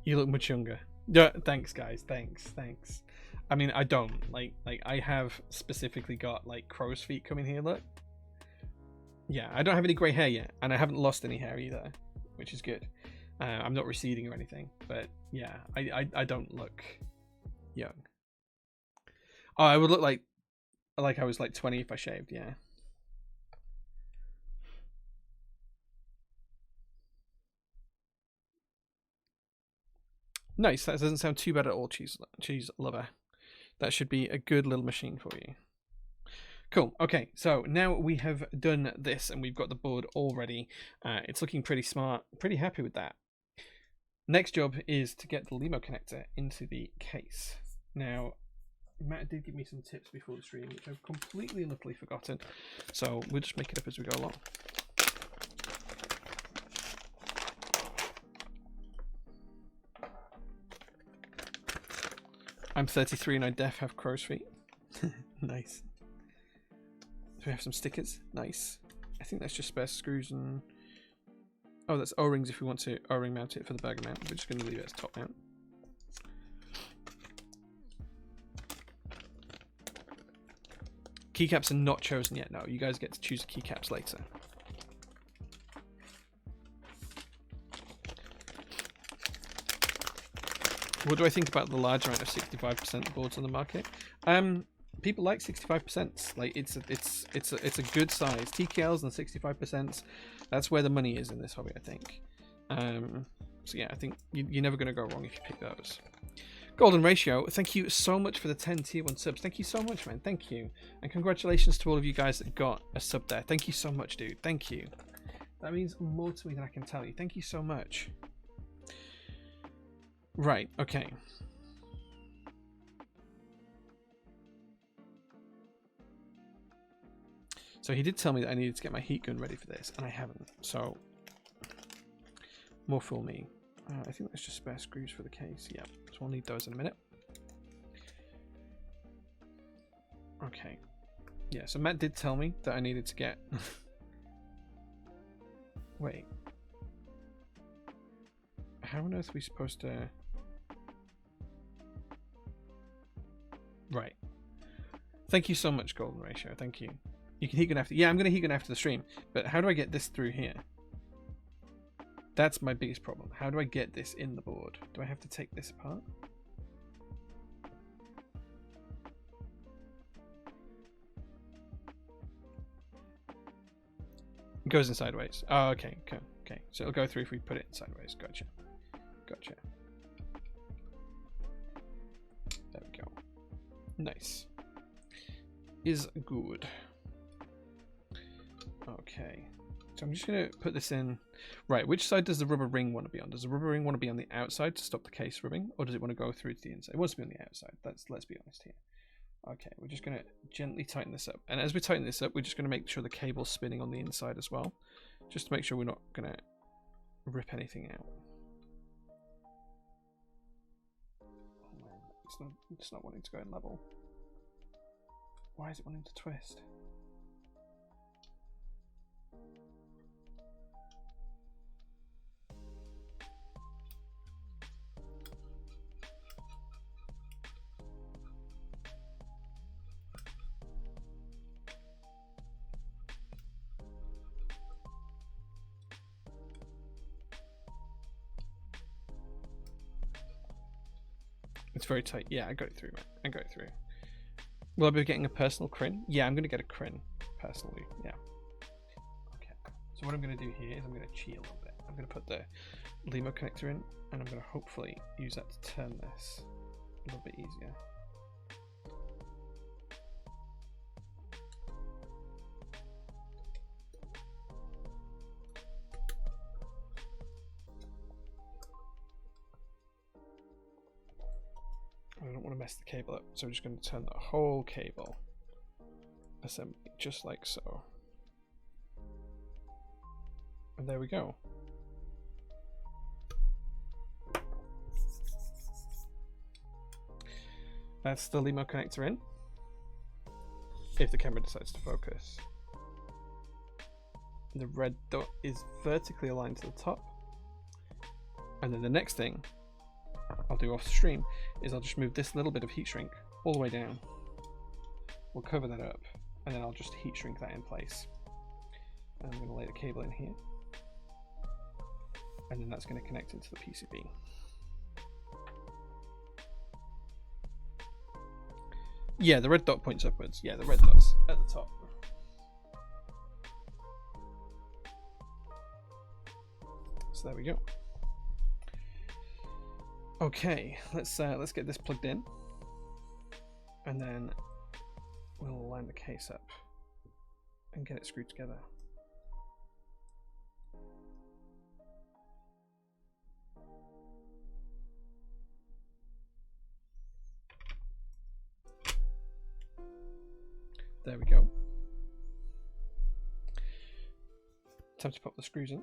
You look much younger. Yeah, thanks, guys. Thanks. I mean, I don't like I have specifically got like crow's feet coming here. Look. Yeah, I don't have any grey hair yet, and I haven't lost any hair either, which is good. I'm not receding or anything, but yeah, I don't look young. Oh, I would look like I was like 20 if I shaved. Yeah. Nice. That doesn't sound too bad at all, cheese lover. That should be a good little machine for you. Cool. Okay, so now we have done this and we've got the board all ready. It's looking pretty smart. Pretty happy with that. Next job is to get the Limo connector into the case. Now, Matt did give me some tips before the stream, which I've completely and utterly forgotten. So we'll just make it up as we go along. I'm 33 and I def have crow's feet. Nice. Do we have some stickers? Nice. I think that's just spare screws and... Oh, that's O-rings if we want to O-ring mount it for the burger mount. We're just going to leave it as top mount. Keycaps are not chosen yet. No, you guys get to choose the keycaps later. What do I think about the large amount of 65% boards on the market? People like 65%. Like it's a good size. TKLs and 65%. That's where the money is in this hobby, I think. So yeah, I think you're never going to go wrong if you pick those. Golden Ratio, thank you so much for the 10 tier 1 subs. Thank you so much, man. Thank you. And congratulations to all of you guys that got a sub there. Thank you so much, dude. Thank you. That means more to me than I can tell you. Thank you so much. Right, okay. So he did tell me that I needed to get my heat gun ready for this, and I haven't. So, more fool me. I think that's just spare screws for the case. Yeah, so we'll need those in a minute. Okay. Yeah, so Matt did tell me that I needed to get... Wait. How on earth are we supposed to... Right. Thank you so much, Golden Ratio. Thank you. You can heat gun after... Yeah, I'm going to heat gun after the stream. But how do I get this through here? That's my biggest problem. How do I get this in the board? Do I have to take this apart? It goes in sideways. Oh, okay. Okay. Okay. So it'll go through if we put it in sideways. Gotcha. Gotcha. There we go. Nice. Is good. Okay. So I'm just going to put this in. Right, which side does the rubber ring want to be on? Does the rubber ring want to be on the outside to stop the case rubbing? Or does it want to go through to the inside? It wants to be on the outside. Let's be honest here. Okay, we're just going to gently tighten this up. And as we tighten this up, we're just going to make sure the cable's spinning on the inside as well. Just to make sure we're not going to rip anything out. Oh man, it's not wanting to go in level. Why is it wanting to twist? It's very tight. Yeah, I got it through, man. I got it through. Will I be getting a personal crin? Yeah, I'm going to get a crin, personally. Yeah. Okay. So what I'm going to do here is I'm going to cheat a little bit. I'm going to put the Limo connector in, and I'm going to hopefully use that to turn this a little bit easier. I don't want to mess the cable up, so I'm just going to turn the whole cable assembly just like so. And there we go. That's the Limo connector in, if the camera decides to focus. The red dot is vertically aligned to the top. And then the next thing I'll do off stream is I'll just move this little bit of heat shrink all the way down. We'll cover that up, and then I'll just heat shrink that in place. And I'm going to lay the cable in here, and then that's going to connect into the PCB. Yeah, the red dot points upwards. Yeah, the red dot's at the top. So there we go. Okay, let's get this plugged in, and then we'll line the case up and get it screwed together. There we go. Time to pop the screws in.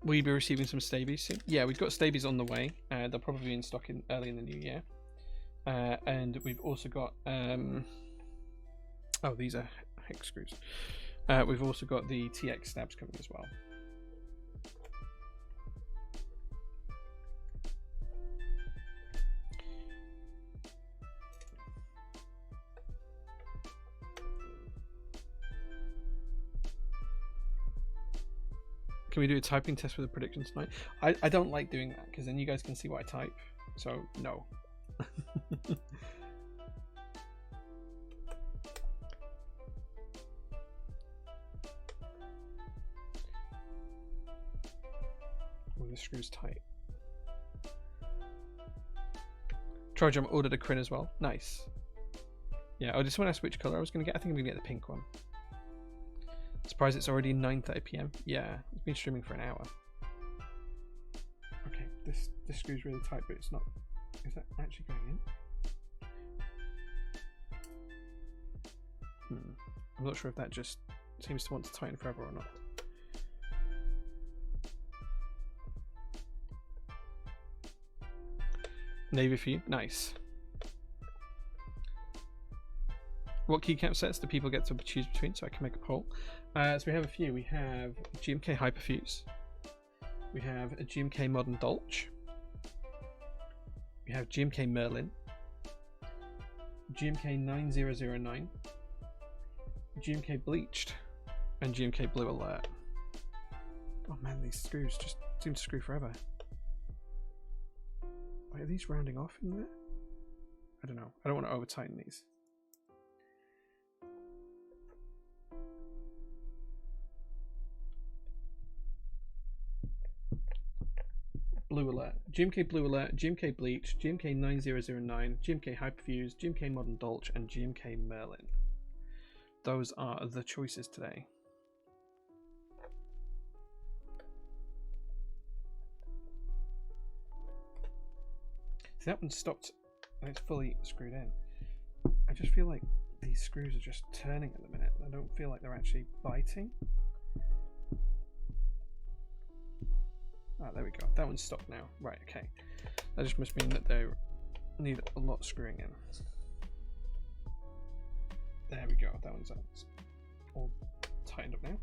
Will you be receiving some stabies soon? Yeah, we've got stabies on the way. They'll probably be in stock early in the new year. And we've also got... oh, these are hex screws. We've also got the TX stabs coming as well. Can we do a typing test with a prediction tonight? I don't like doing that because then you guys can see what I type. So no. Oh, the screw's tight. Trojan ordered a Kryn as well. Nice. Yeah, I just want to ask which colour I was going to get. I think I'm going to get the pink one. Surprised it's already 9:30 PM. Yeah, it's been streaming for an hour. Okay, this screw's really tight, but it's not. Is that actually going in? I'm not sure if that just seems to want to tighten forever or not. Navy for you. Nice. What keycap sets do people get to choose between so I can make a poll? So we have a few. We have GMK Hyperfuse. We have a GMK Modern Dolch. We have GMK Merlin. GMK 9009. GMK Bleached. And GMK Blue Alert. Oh man, these screws just seem to screw forever. Wait, are these rounding off in there? I don't know. I don't want to over tighten these. Blue Alert, GMK Blue Alert, GMK Bleach, GMK 9009, GMK Hyperfuse, GMK Modern Dolch, and GMK Merlin. Those are the choices today. See, that one stopped and it's fully screwed in. I just feel like these screws are just turning at the minute. I don't feel like they're actually biting. Ah, there we go. That one's stopped now. Right, okay. That just must mean that they need a lot of screwing in. There we go. That one's all tightened up now.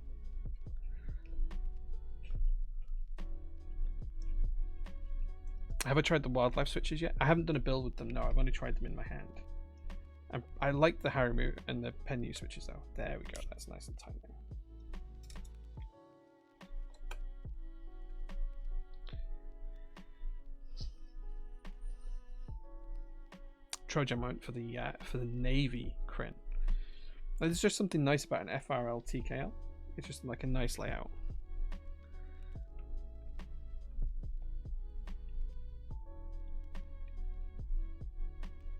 Have I tried the wildlife switches yet? I haven't done a build with them. No, I've only tried them in my hand. I like the Harimu and the Pennu switches though. There we go. That's nice and tight now. Trojan mount for the Navy Kryn. There's just something nice about an FRL TKL. It's just like a nice layout.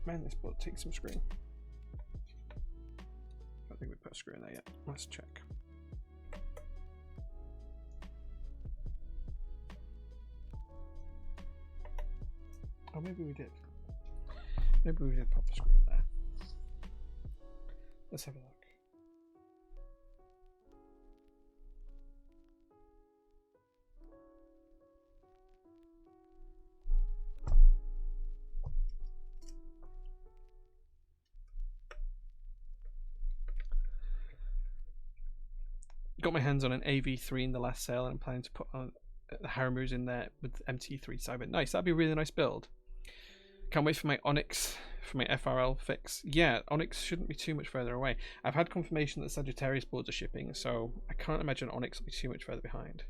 Man, this board takes some screwing. I don't think we put a screw in there yet. Let's check. Oh, maybe we did. Maybe we did pop a screw in there. Let's have a look. Got my hands on an AV3 in the last sale and I'm planning to put on the Harimus in there with MT3 Cyber. Nice, that'd be a really nice build. Can't wait for my Onyx, for my FRL fix. Yeah, Onyx shouldn't be too much further away. I've had confirmation that Sagittarius boards are shipping, so I can't imagine Onyx will be too much further behind.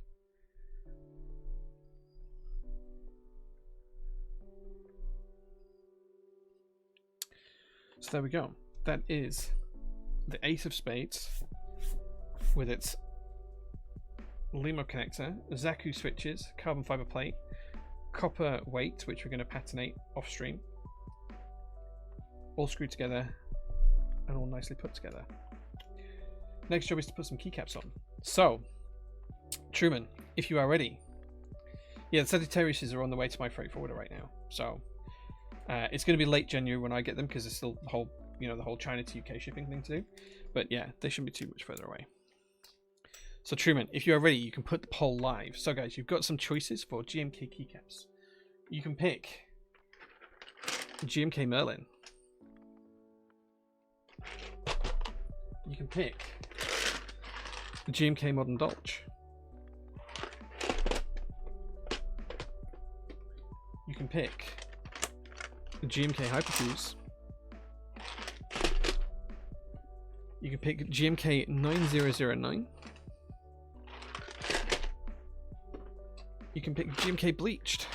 So there we go. That is the Ace of Spades with its Limo connector, Zaku switches, carbon fiber plate, copper weight, which we're going to patinate off stream, all screwed together and all nicely put together. Next job is to put some keycaps on. So, Truman, if you are ready. Yeah, the Sagittariuses are on the way to my freight forwarder right now. So, it's going to be late January when I get them because there's still the whole, the whole China to UK shipping thing to do. But yeah, they shouldn't be too much further away. So Truman, if you are ready, you can put the poll live. So guys, you've got some choices for GMK keycaps. You can pick GMK Merlin. You can pick the GMK Modern Dolch. You can pick the GMK Hyperfuse. You can pick GMK 9009. You can pick GMK bleached.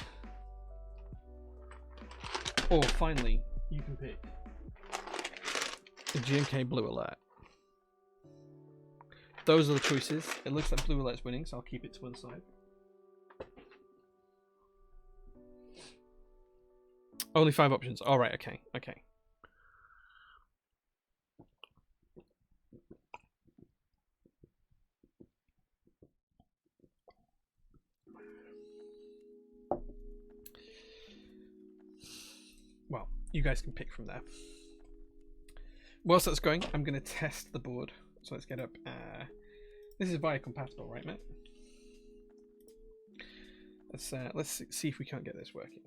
Or finally, you can pick the GMK blue alert. Those are the choices. It looks like blue alert's winning, so I'll keep it to one side. Only 5 options. All right, okay, okay. Well, you guys can pick from there. Whilst that's going, I'm going to test the board. So let's get up. This is VIA compatible, right, Matt? Let's see if we can't get this working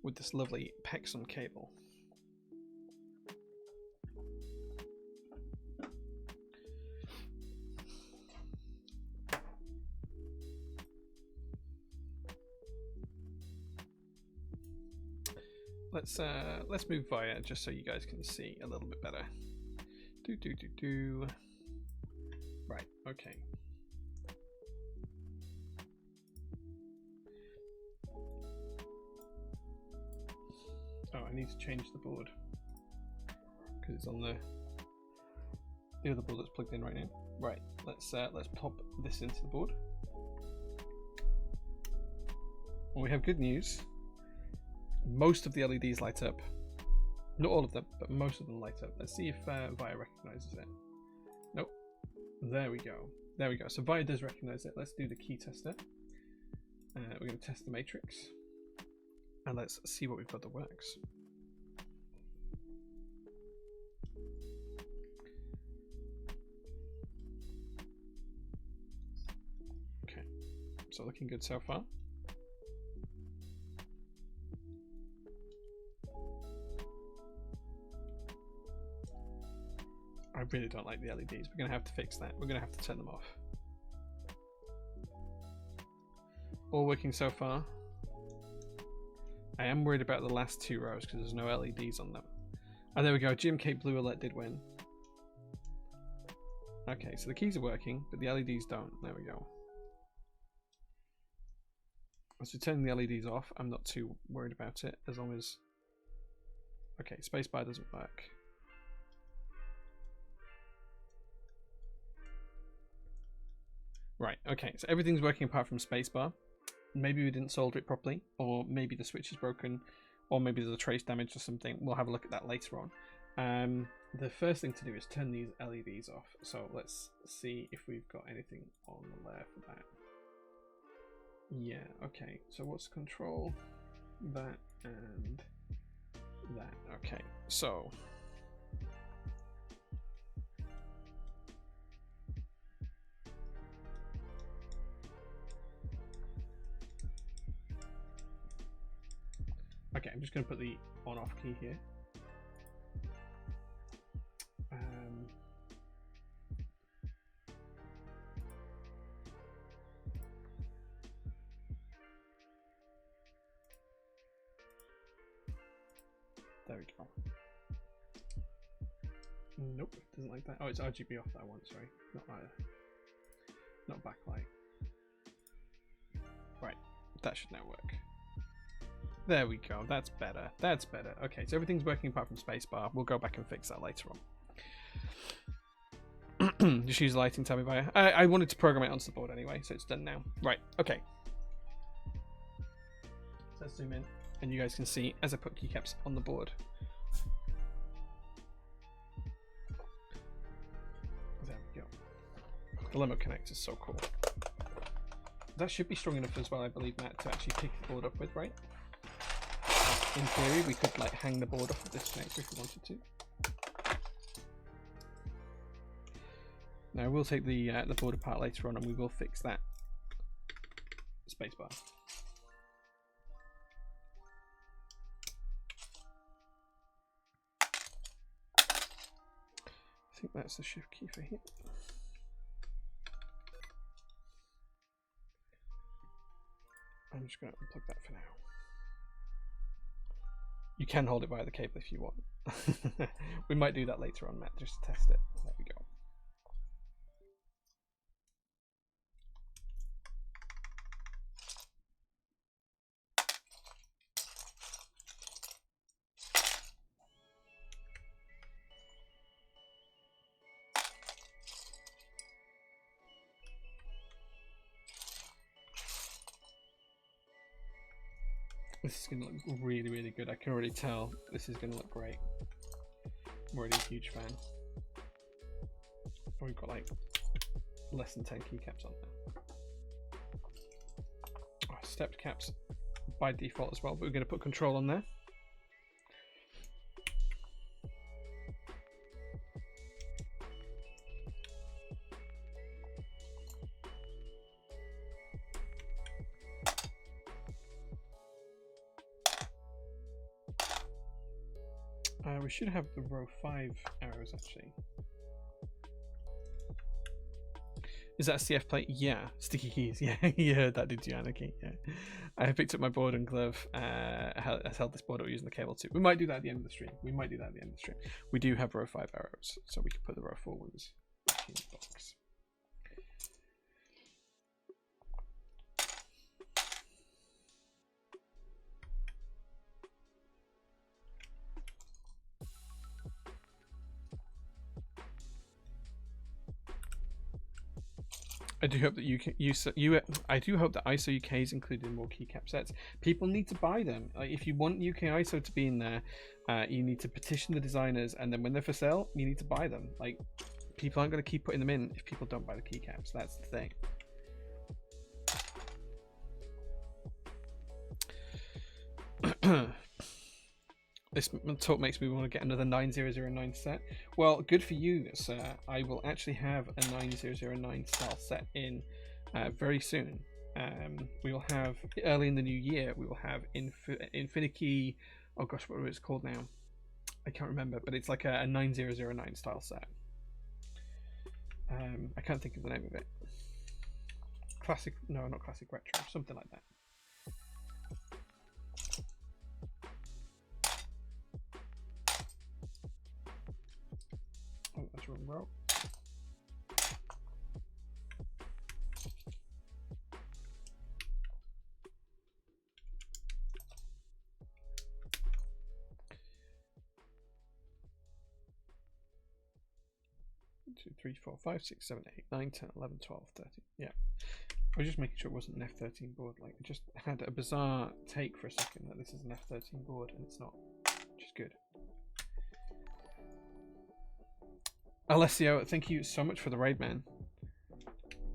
with this lovely Pexon cable. Let's move VIA just so you guys can see a little bit better. Right, okay. Oh, I need to change the board because it's on the other board that's plugged in right now. Right, let's pop this into the board. Well, we have good news. Most of the LEDs light up. Not all of them, but most of them light up. Let's see if VIA recognizes it. Nope. There we go. There we go. So VIA does recognize it. Let's do the key tester. We're going to test the matrix. And let's see what we've got that works. Okay. So looking good so far. I really don't like the LEDs. We're going to have to fix that. We're going to have to turn them off. All working so far. I am worried about the last 2 rows because there's no LEDs on them. Oh, there we go. GMK blue alert did win. Okay, so the keys are working, but the LEDs don't. There we go. So turning the LEDs off, I'm not too worried about it as long as... Okay, spacebar doesn't work. Right, okay, so everything's working apart from spacebar. Maybe we didn't solder it properly, or maybe the switch is broken, or maybe there's a trace damage or something. We'll have a look at that later on. The first thing to do is turn these LEDs off. So let's see if we've got anything on there for that. Yeah, okay, so what's control? That and that. Okay, so... Okay, I'm just going to put the on-off key here. There we go. Nope, doesn't like that. Oh, it's RGB off that one, sorry. Not backlight. Right, that should now work. There we go, that's better. That's better. Okay, so everything's working apart from spacebar. We'll go back and fix that later on. Just use the lighting, tell me VIA. I wanted to program it onto the board anyway, so it's done now. Right, okay. So let's zoom in, and you guys can see as I put keycaps on the board. There we go. The limo connector is so cool. That should be strong enough as well, I believe, Matt, to actually pick the board up with, right? In theory, we could like hang the board off of this connector if we wanted to. Now we'll take the board apart later on, and we will fix that spacebar. I think that's the shift key for here. I'm just going to unplug that for now. You can hold it via the cable if you want. We might do that later on, Matt, just to test it. There we go. This is going to look really, really good. I can already tell this is going to look great. I'm already a huge fan. We've got like less than 10 keycaps on there. Oh, stepped caps by default as well, but we're going to put control on there. We should have the row 5 arrows actually. Is that a CF plate? Yeah. Sticky keys. Yeah, you heard that, did you, Anarchy? Yeah. I picked up my board and glove. Has held this board up using the cable too. We might do that at the end of the stream. We do have row 5 arrows, so we can put the row 4 ones in the box. I do hope that I do hope that ISO UK is included in more keycap sets. People need to buy them. Like, if you want UK ISO to be in there, you need to petition the designers, and then when they're for sale, you need to buy them. Like, people aren't going to keep putting them in if people don't buy the keycaps. That's the thing. This talk makes me want to get another 9009 set. Well, good for you, sir. I will actually have a 9009 style set in very soon. We will have, early in the new year, we will have Infinity. Oh gosh, what is it called now? I can't remember, but it's like a 9009 style set. I can't think of the name of it. Classic, no, not classic retro, something like that. Oh, that's wrong row. Two, 3, 4, 5, 6, 7, 8, 9, 10, 11, 12, 13. Yeah. I was just making sure it wasn't an F13 board. Like, I just had a bizarre take for a second that this is an F13 board and it's not, which is good. Alessio, thank you so much for the raid, man.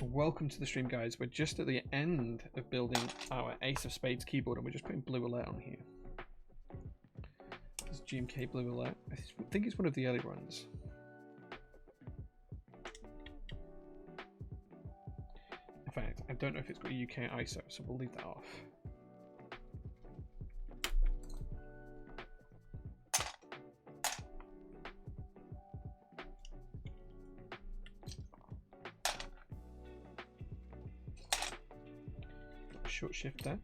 Welcome to the stream, guys. We're just at the end of building our Ace of Spades keyboard, and we're just putting blue alert on here. This is GMK blue alert. I think it's one of the early ones. In fact, I don't know if it's got a UK ISO, so we'll leave that off. Short shift there.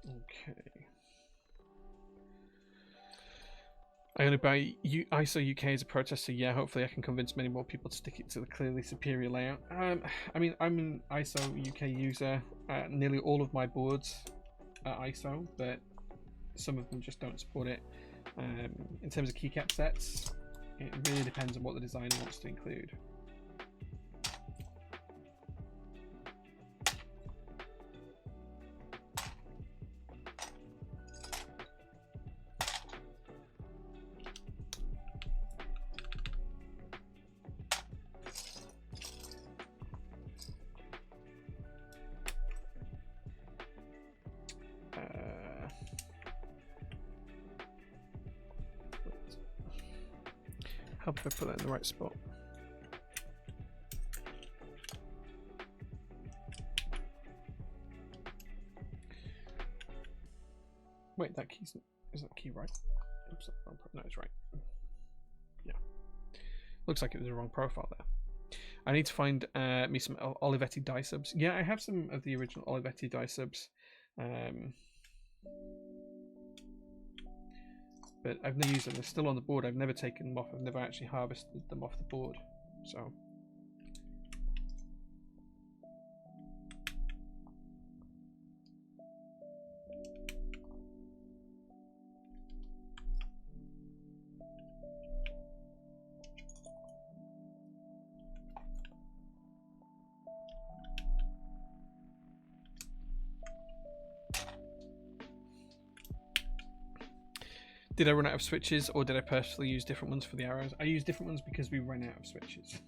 Okay. I'm going to buy ISO UK as a protest, so yeah, hopefully I can convince many more people to stick it to the clearly superior layout. I mean, I'm an ISO UK user. Nearly all of my boards are ISO, but some of them just don't support it. In terms of keycap sets, it really depends on what the designer wants to include. Help if I put that in the right spot. Wait, that key's, is that key right? Oops, no, it's right. Yeah. Looks like it was the wrong profile there. I need to find me some Olivetti die subs. Yeah, I have some of the original Olivetti die subs. But I've never used them. They're still on the board. I've never taken them off. I've never actually harvested them off the board. So Did I run out of switches, or did I purposely use different ones for the arrows? I used different ones because we ran out of switches.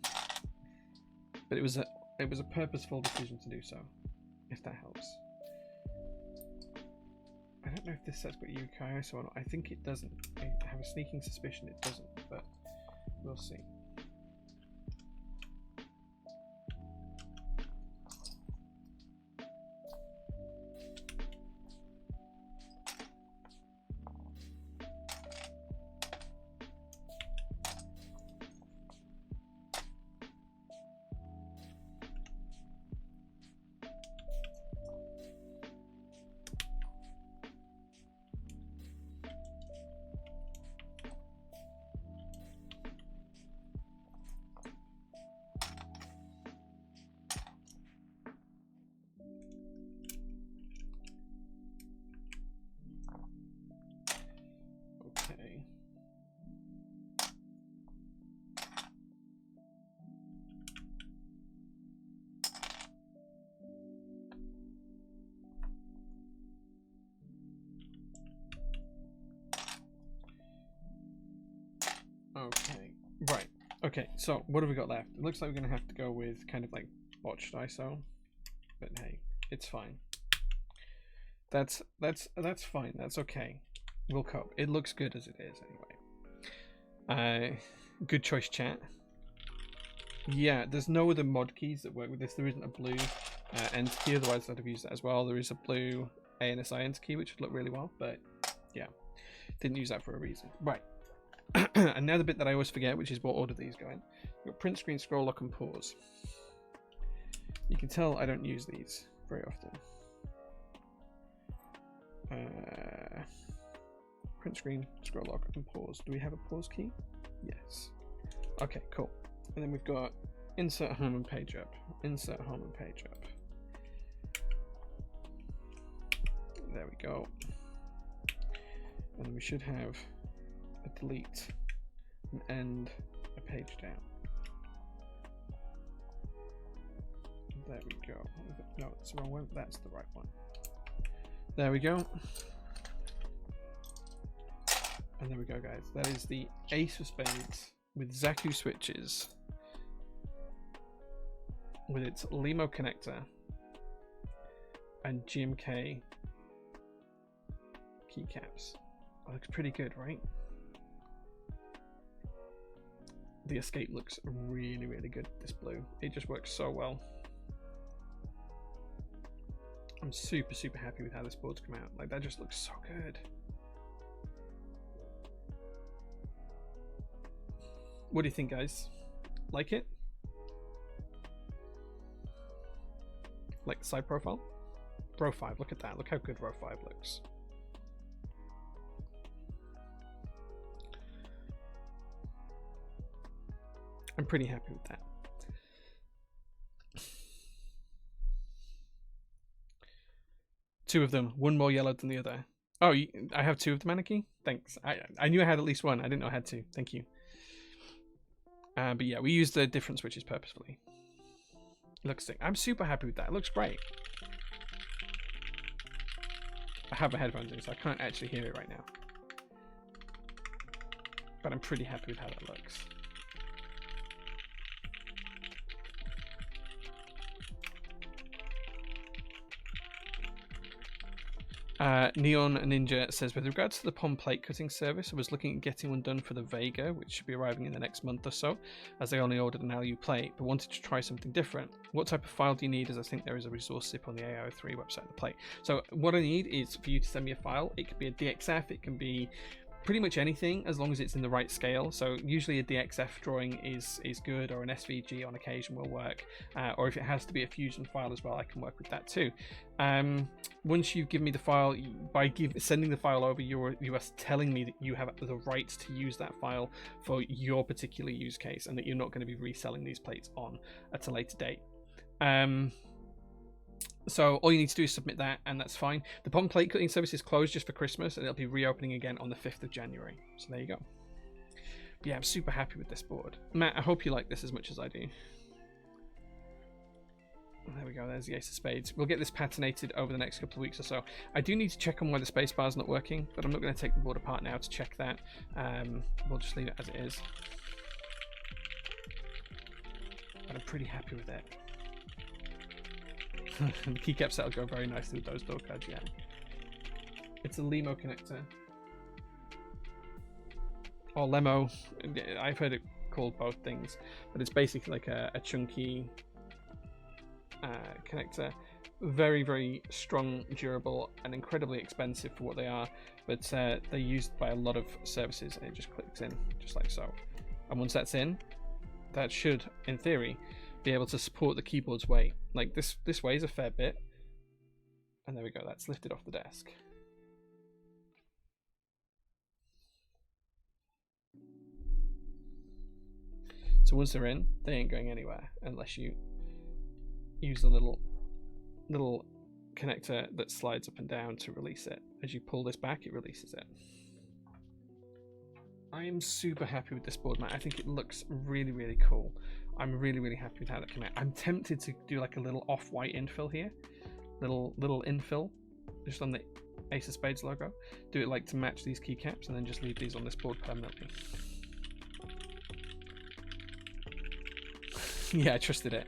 But it was a purposeful decision to do so, if that helps. I don't know if this set's got UK ISO or not. I think it doesn't. I have a sneaking suspicion it doesn't, but we'll see. Okay, right. Okay, so what have we got left? It looks like we're going to have to go with kind of like botched ISO, but hey, it's fine. That's fine. That's okay. We'll cope. It looks good as it is anyway. Good choice, chat. Yeah, there's no other mod keys that work with this. There isn't a blue end key, otherwise I'd have used that as well. There is a blue ANSI end key, which would look really well, but yeah, didn't use that for a reason. Right. And now the bit that I always forget, which is what order these go in. We've got print screen, scroll lock, and pause. You can tell I don't use these very often. Print screen, scroll lock, and pause. Do we have a pause key? Yes. Okay, cool. And then we've got insert home and page up. Insert home and page up. There we go. And then we should have a delete and end a page down. There we go. No, it's the wrong one. That's the right one. There we go. And there we go, guys. That is the Ace of Spades with Zaku switches, with its Limo connector and GMK keycaps. That looks pretty good, right? The escape looks really, really good, this blue. It just works so well. I'm super, super happy with how this board's come out. Like, that just looks so good. What do you think, guys? Like it? Like the side profile? Row 5, look at that. Look how good row 5 looks. I'm pretty happy with that. Two of them, one more yellow than the other. Oh, I have two of the Maneki? Thanks. I knew I had at least one. I didn't know I had two. Thank you. But yeah, we used the different switches purposefully. It looks sick. I'm super happy with that. It looks great. I have my headphones in, so I can't actually hear it right now. But I'm pretty happy with how that looks. Neon Ninja says, with regards to the POM plate cutting service, I was looking at getting one done for the Vega, which should be arriving in the next month or so, as they only ordered an LU plate, but wanted to try something different. What type of file do you need, as I think there is a resource zip on the AO3 website of the plate. So what I need is for you to send me a file. It could be a DXF, it can be pretty much anything, as long as it's in the right scale. So usually a DXF drawing is good, or an SVG on occasion will work, or if it has to be a Fusion file as well, I can work with that too. Once you give me the file, by sending the file over, you are telling me that you have the rights to use that file for your particular use case, and that you're not going to be reselling these plates on at a later date. So all you need to do is submit that, and that's fine. The POM plate cutting service is closed just for Christmas, and it'll be reopening again on the 5th of January. So there you go. But yeah, I'm super happy with this board. Matt, I hope you like this as much as I do. There we go, there's the Ace of Spades. We'll get this patinated over the next couple of weeks or so. I do need to check on why the spacebar's not working, but I'm not going to take the board apart now to check that. We'll just leave it as it is. But I'm pretty happy with it. The keycap set will go very nicely with those door cards, yeah. It's a Lemo connector. Or Lemo. I've heard it called both things, but it's basically like a chunky connector. Very, very strong, durable, and incredibly expensive for what they are, but they're used by a lot of services, and it just clicks in just like so. And once that's in, that should, in theory, be able to support the keyboard's weight. Like this weighs a fair bit, and there we go, that's lifted off the desk. So once they're in, they ain't going anywhere unless you use the little connector that slides up and down to release it. As you pull this back, it releases it. I am super happy with this board, Matt. I think it looks really, really cool. I'm really, really happy with how that came out. I'm tempted to do like a little off-white infill here. Little infill just on the Ace of Spades logo. Do it like to match these keycaps and then just leave these on this board permanently. Yeah, I trusted it.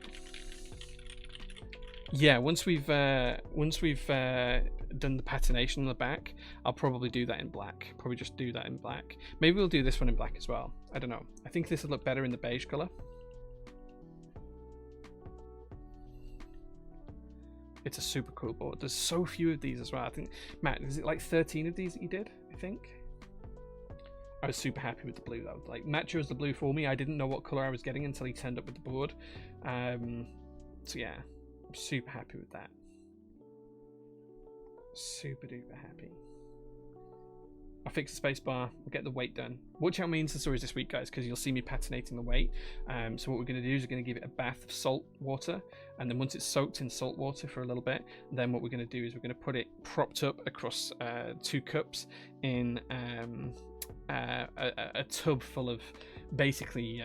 Yeah, once we've done the patination on the back, I'll probably do that in black. Probably just do that in black. Maybe we'll do this one in black as well. I don't know. I think this will look better in the beige color. It's a super cool board. There's so few of these as well. I think, Matt, is it like 13 of these that you did? I think. I was super happy with the blue though. Like Matt chose the blue for me. I didn't know what color I was getting until he turned up with the board. So yeah, I'm super happy with that. Super duper happy. I'll fix the spacebar. We'll get the weight done. Watch out my Insta stories this week, guys, because you'll see me patinating the weight. So what we're going to do is we're going to give it a bath of salt water, and then once it's soaked in salt water for a little bit, then what we're going to do is we're going to put it propped up across 2 cups in a tub full of basically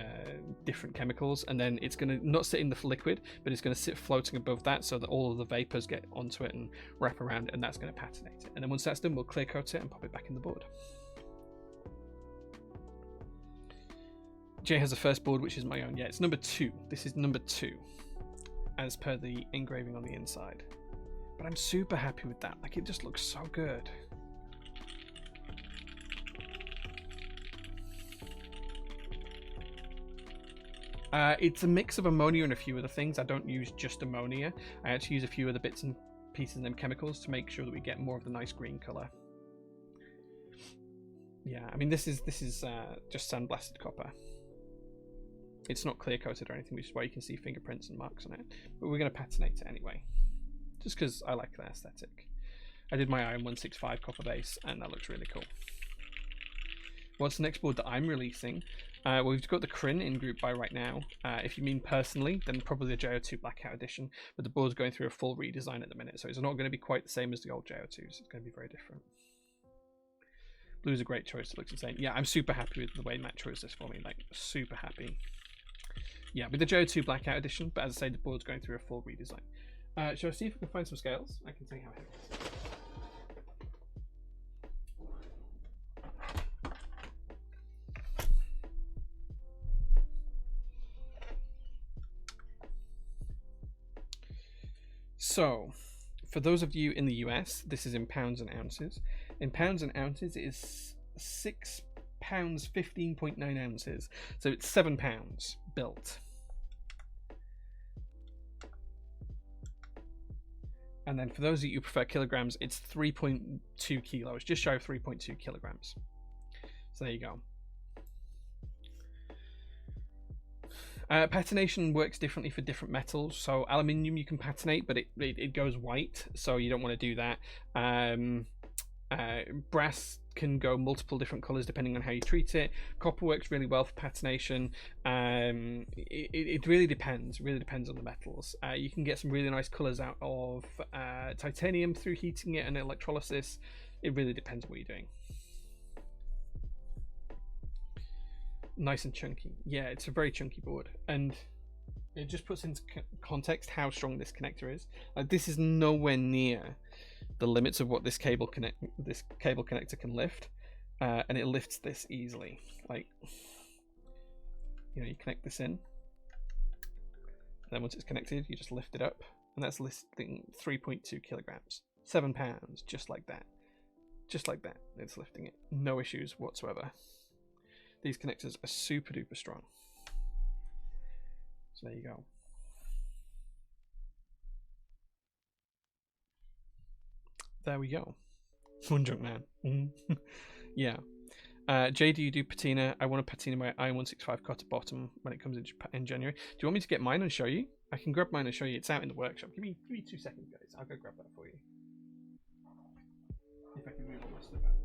different chemicals, and then it's going to not sit in the liquid, but it's going to sit floating above that so that all of the vapors get onto it and wrap around it, and that's going to patinate it. And then once that's done, we'll clear coat it and pop it back in the board. Jay has the first board, which is my own. Yeah, it's number 2. This is number 2 as per the engraving on the inside, but I'm super happy with that. Like, it just looks so good. It's a mix of ammonia and a few other things. I don't use just ammonia. I actually use a few other bits and pieces and them chemicals to make sure that we get more of the nice green color. Yeah, I mean this is just sandblasted copper. It's not clear coated or anything, which is why you can see fingerprints and marks on it. But we're going to patinate it anyway, just because I like the aesthetic. I did my Iron 165 copper base, and that looks really cool. What's the next board that I'm releasing? Well, we've got the Kryn in group buy right now. If you mean personally, then probably the JO2 Blackout Edition, but the board's going through a full redesign at the minute, so it's not going to be quite the same as the old JO2s. It's going to be very different. Blue's a great choice. It looks insane. Yeah, I'm super happy with the way Matt chose this for me. Like, super happy. Yeah, with the JO2 Blackout Edition, but as I say, the board's going through a full redesign. Shall I see if we can find some scales? I can tell you how heavy it is. So, for those of you in the US, this is in pounds and ounces. In pounds and ounces, it is 6 pounds 15.9 ounces. So it's 7 pounds built. And then for those of you who prefer kilograms, it's 3.2 kilos, just shy of 3.2 kilograms. So there you go. Patination works differently for different metals. So aluminium you can patinate, but it goes white, so you don't want to do that. Brass can go multiple different colors depending on how you treat it. Copper works really well for patination. It really depends. Really depends on the metals. You can get some really nice colors out of titanium through heating it and electrolysis. It really depends on what you're doing. Nice and chunky. Yeah, it's a very chunky board, and it just puts into context how strong this connector is. Like, this is nowhere near the limits of what this cable connector can lift, and it lifts this easily. Like, you know, you connect this in, and then once it's connected, you just lift it up, and that's lifting 3.2 kilograms, 7 pounds, just like that. Just like that, it's lifting it. No issues whatsoever. These connectors are super duper strong. So there you go. There we go. One junk man. Yeah. Jay, do you do patina? I want to patina my I-165 cutter bottom when it comes in January. Do you want me to get mine and show you? I can grab mine and show you. It's out in the workshop. Give me 2 seconds, guys. I'll go grab that for you. If I can move all my stuff out of the way.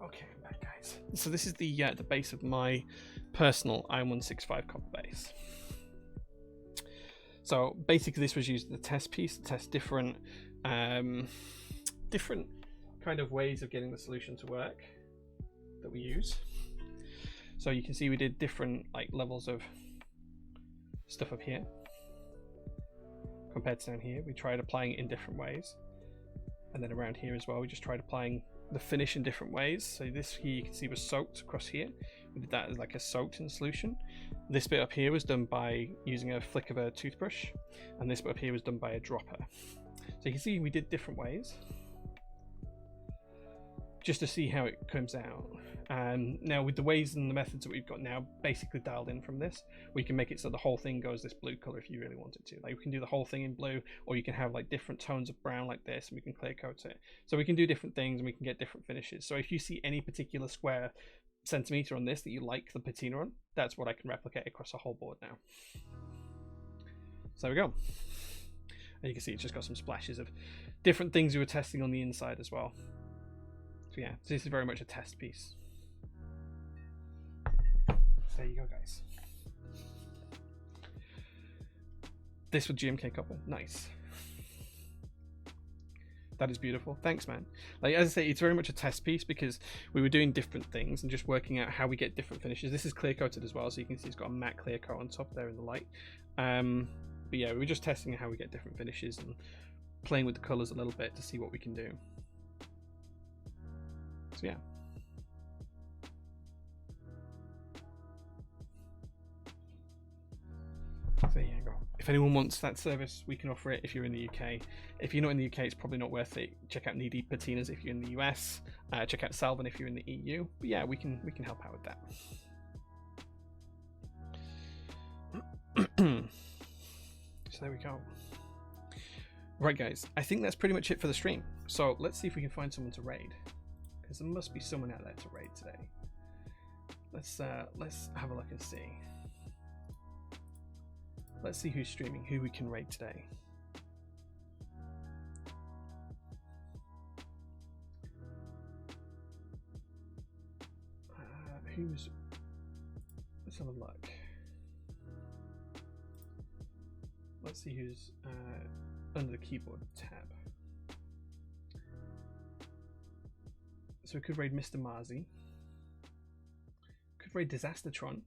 Okay, I'm back, guys. So this is the base of my personal I-165 copper base. So basically, this was used as a test piece to test different kind of ways of getting the solution to work that we use. So you can see we did different like levels of stuff up here compared to down here. We tried applying it in different ways, and then around here as well, we just tried applying the finish in different ways. So this here you can see was soaked across here. We did that as like a soaked in solution. This bit up here was done by using a flick of a toothbrush, and this bit up here was done by a dropper. So you can see we did different ways just to see how it comes out. Now with the ways and the methods that we've got now basically dialed in from this, we can make it so the whole thing goes this blue color if you really wanted to. Like, we can do the whole thing in blue, or you can have like different tones of brown like this, and we can clear coat it. So we can do different things, and we can get different finishes. So if you see any particular square centimeter on this that you like the patina on, that's what I can replicate across the whole board now. So there we go. And you can see it's just got some splashes of different things we were testing on the inside as well. So yeah, this is very much a test piece. So there you go, guys. This with GMK copper, nice. That is beautiful. Thanks, man. Like, as I say, it's very much a test piece because we were doing different things and just working out how we get different finishes. This is clear coated as well, so you can see it's got a matte clear coat on top there in the light. But yeah, we were just testing how we get different finishes and playing with the colors a little bit to see what we can do. So yeah. So there you go. If anyone wants that service, we can offer it if you're in the UK. If you're not in the UK, it's probably not worth it. Check out Knee Deep Patinas if you're in the US. Check out Salvin if you're in the EU. But yeah, we can help out with that. So there we go. Right, guys, I think that's pretty much it for the stream. So let's see if we can find someone to raid, because there must be someone out there to raid today. Let's have a look and see. Let's see who's streaming, who we can raid today. Let's have a look. Let's see who's under the keyboard tab. So we could raid Mr. Marzi. Could raid Disastertron.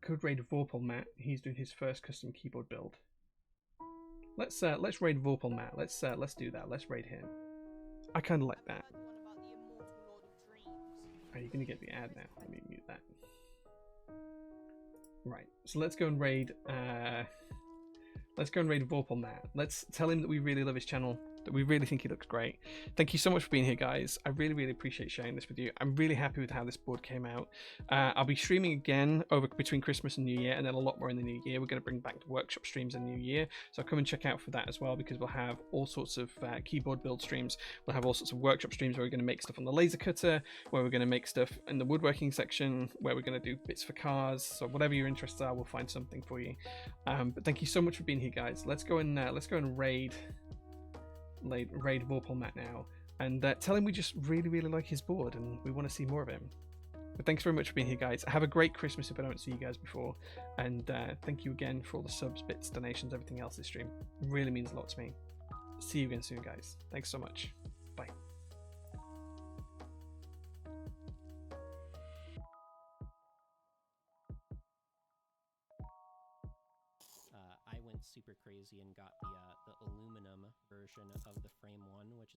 Could raid Vorpal Matt. He's doing his first custom keyboard build. Let's raid Vorpal Matt. Let's do that. Let's raid him. I kind of like that. Are you gonna get the ad now? Let me mute that. Right. So let's go and raid. Let's go and raid Vorpal Matt. Let's tell him that we really love his channel. that we really think he looks great. Thank you so much for being here, guys. I really, really appreciate sharing this with you. I'm really happy with how this board came out. I'll be streaming again over between Christmas and New Year, and then a lot more in the New Year. We're going to bring back the workshop streams in the New Year, so come and check out for that as well, because we'll have all sorts of keyboard build streams. We'll have all sorts of workshop streams where we're going to make stuff on the laser cutter, where we're going to make stuff in the woodworking section, where we're going to do bits for cars. So whatever your interests are, we'll find something for you. But thank you so much for being here, guys. Let's go and raid Vorpal Matt now, and tell him we just really, really like his board and we want to see more of him. But thanks very much for being here, guys. Have a great Christmas if I don't see you guys before, and thank you again for all the subs, bits, donations, everything else this stream. It really means a lot to me. See you again soon, guys. Thanks so much. Bye. I went super crazy and got the aluminum version of the Frame 1, which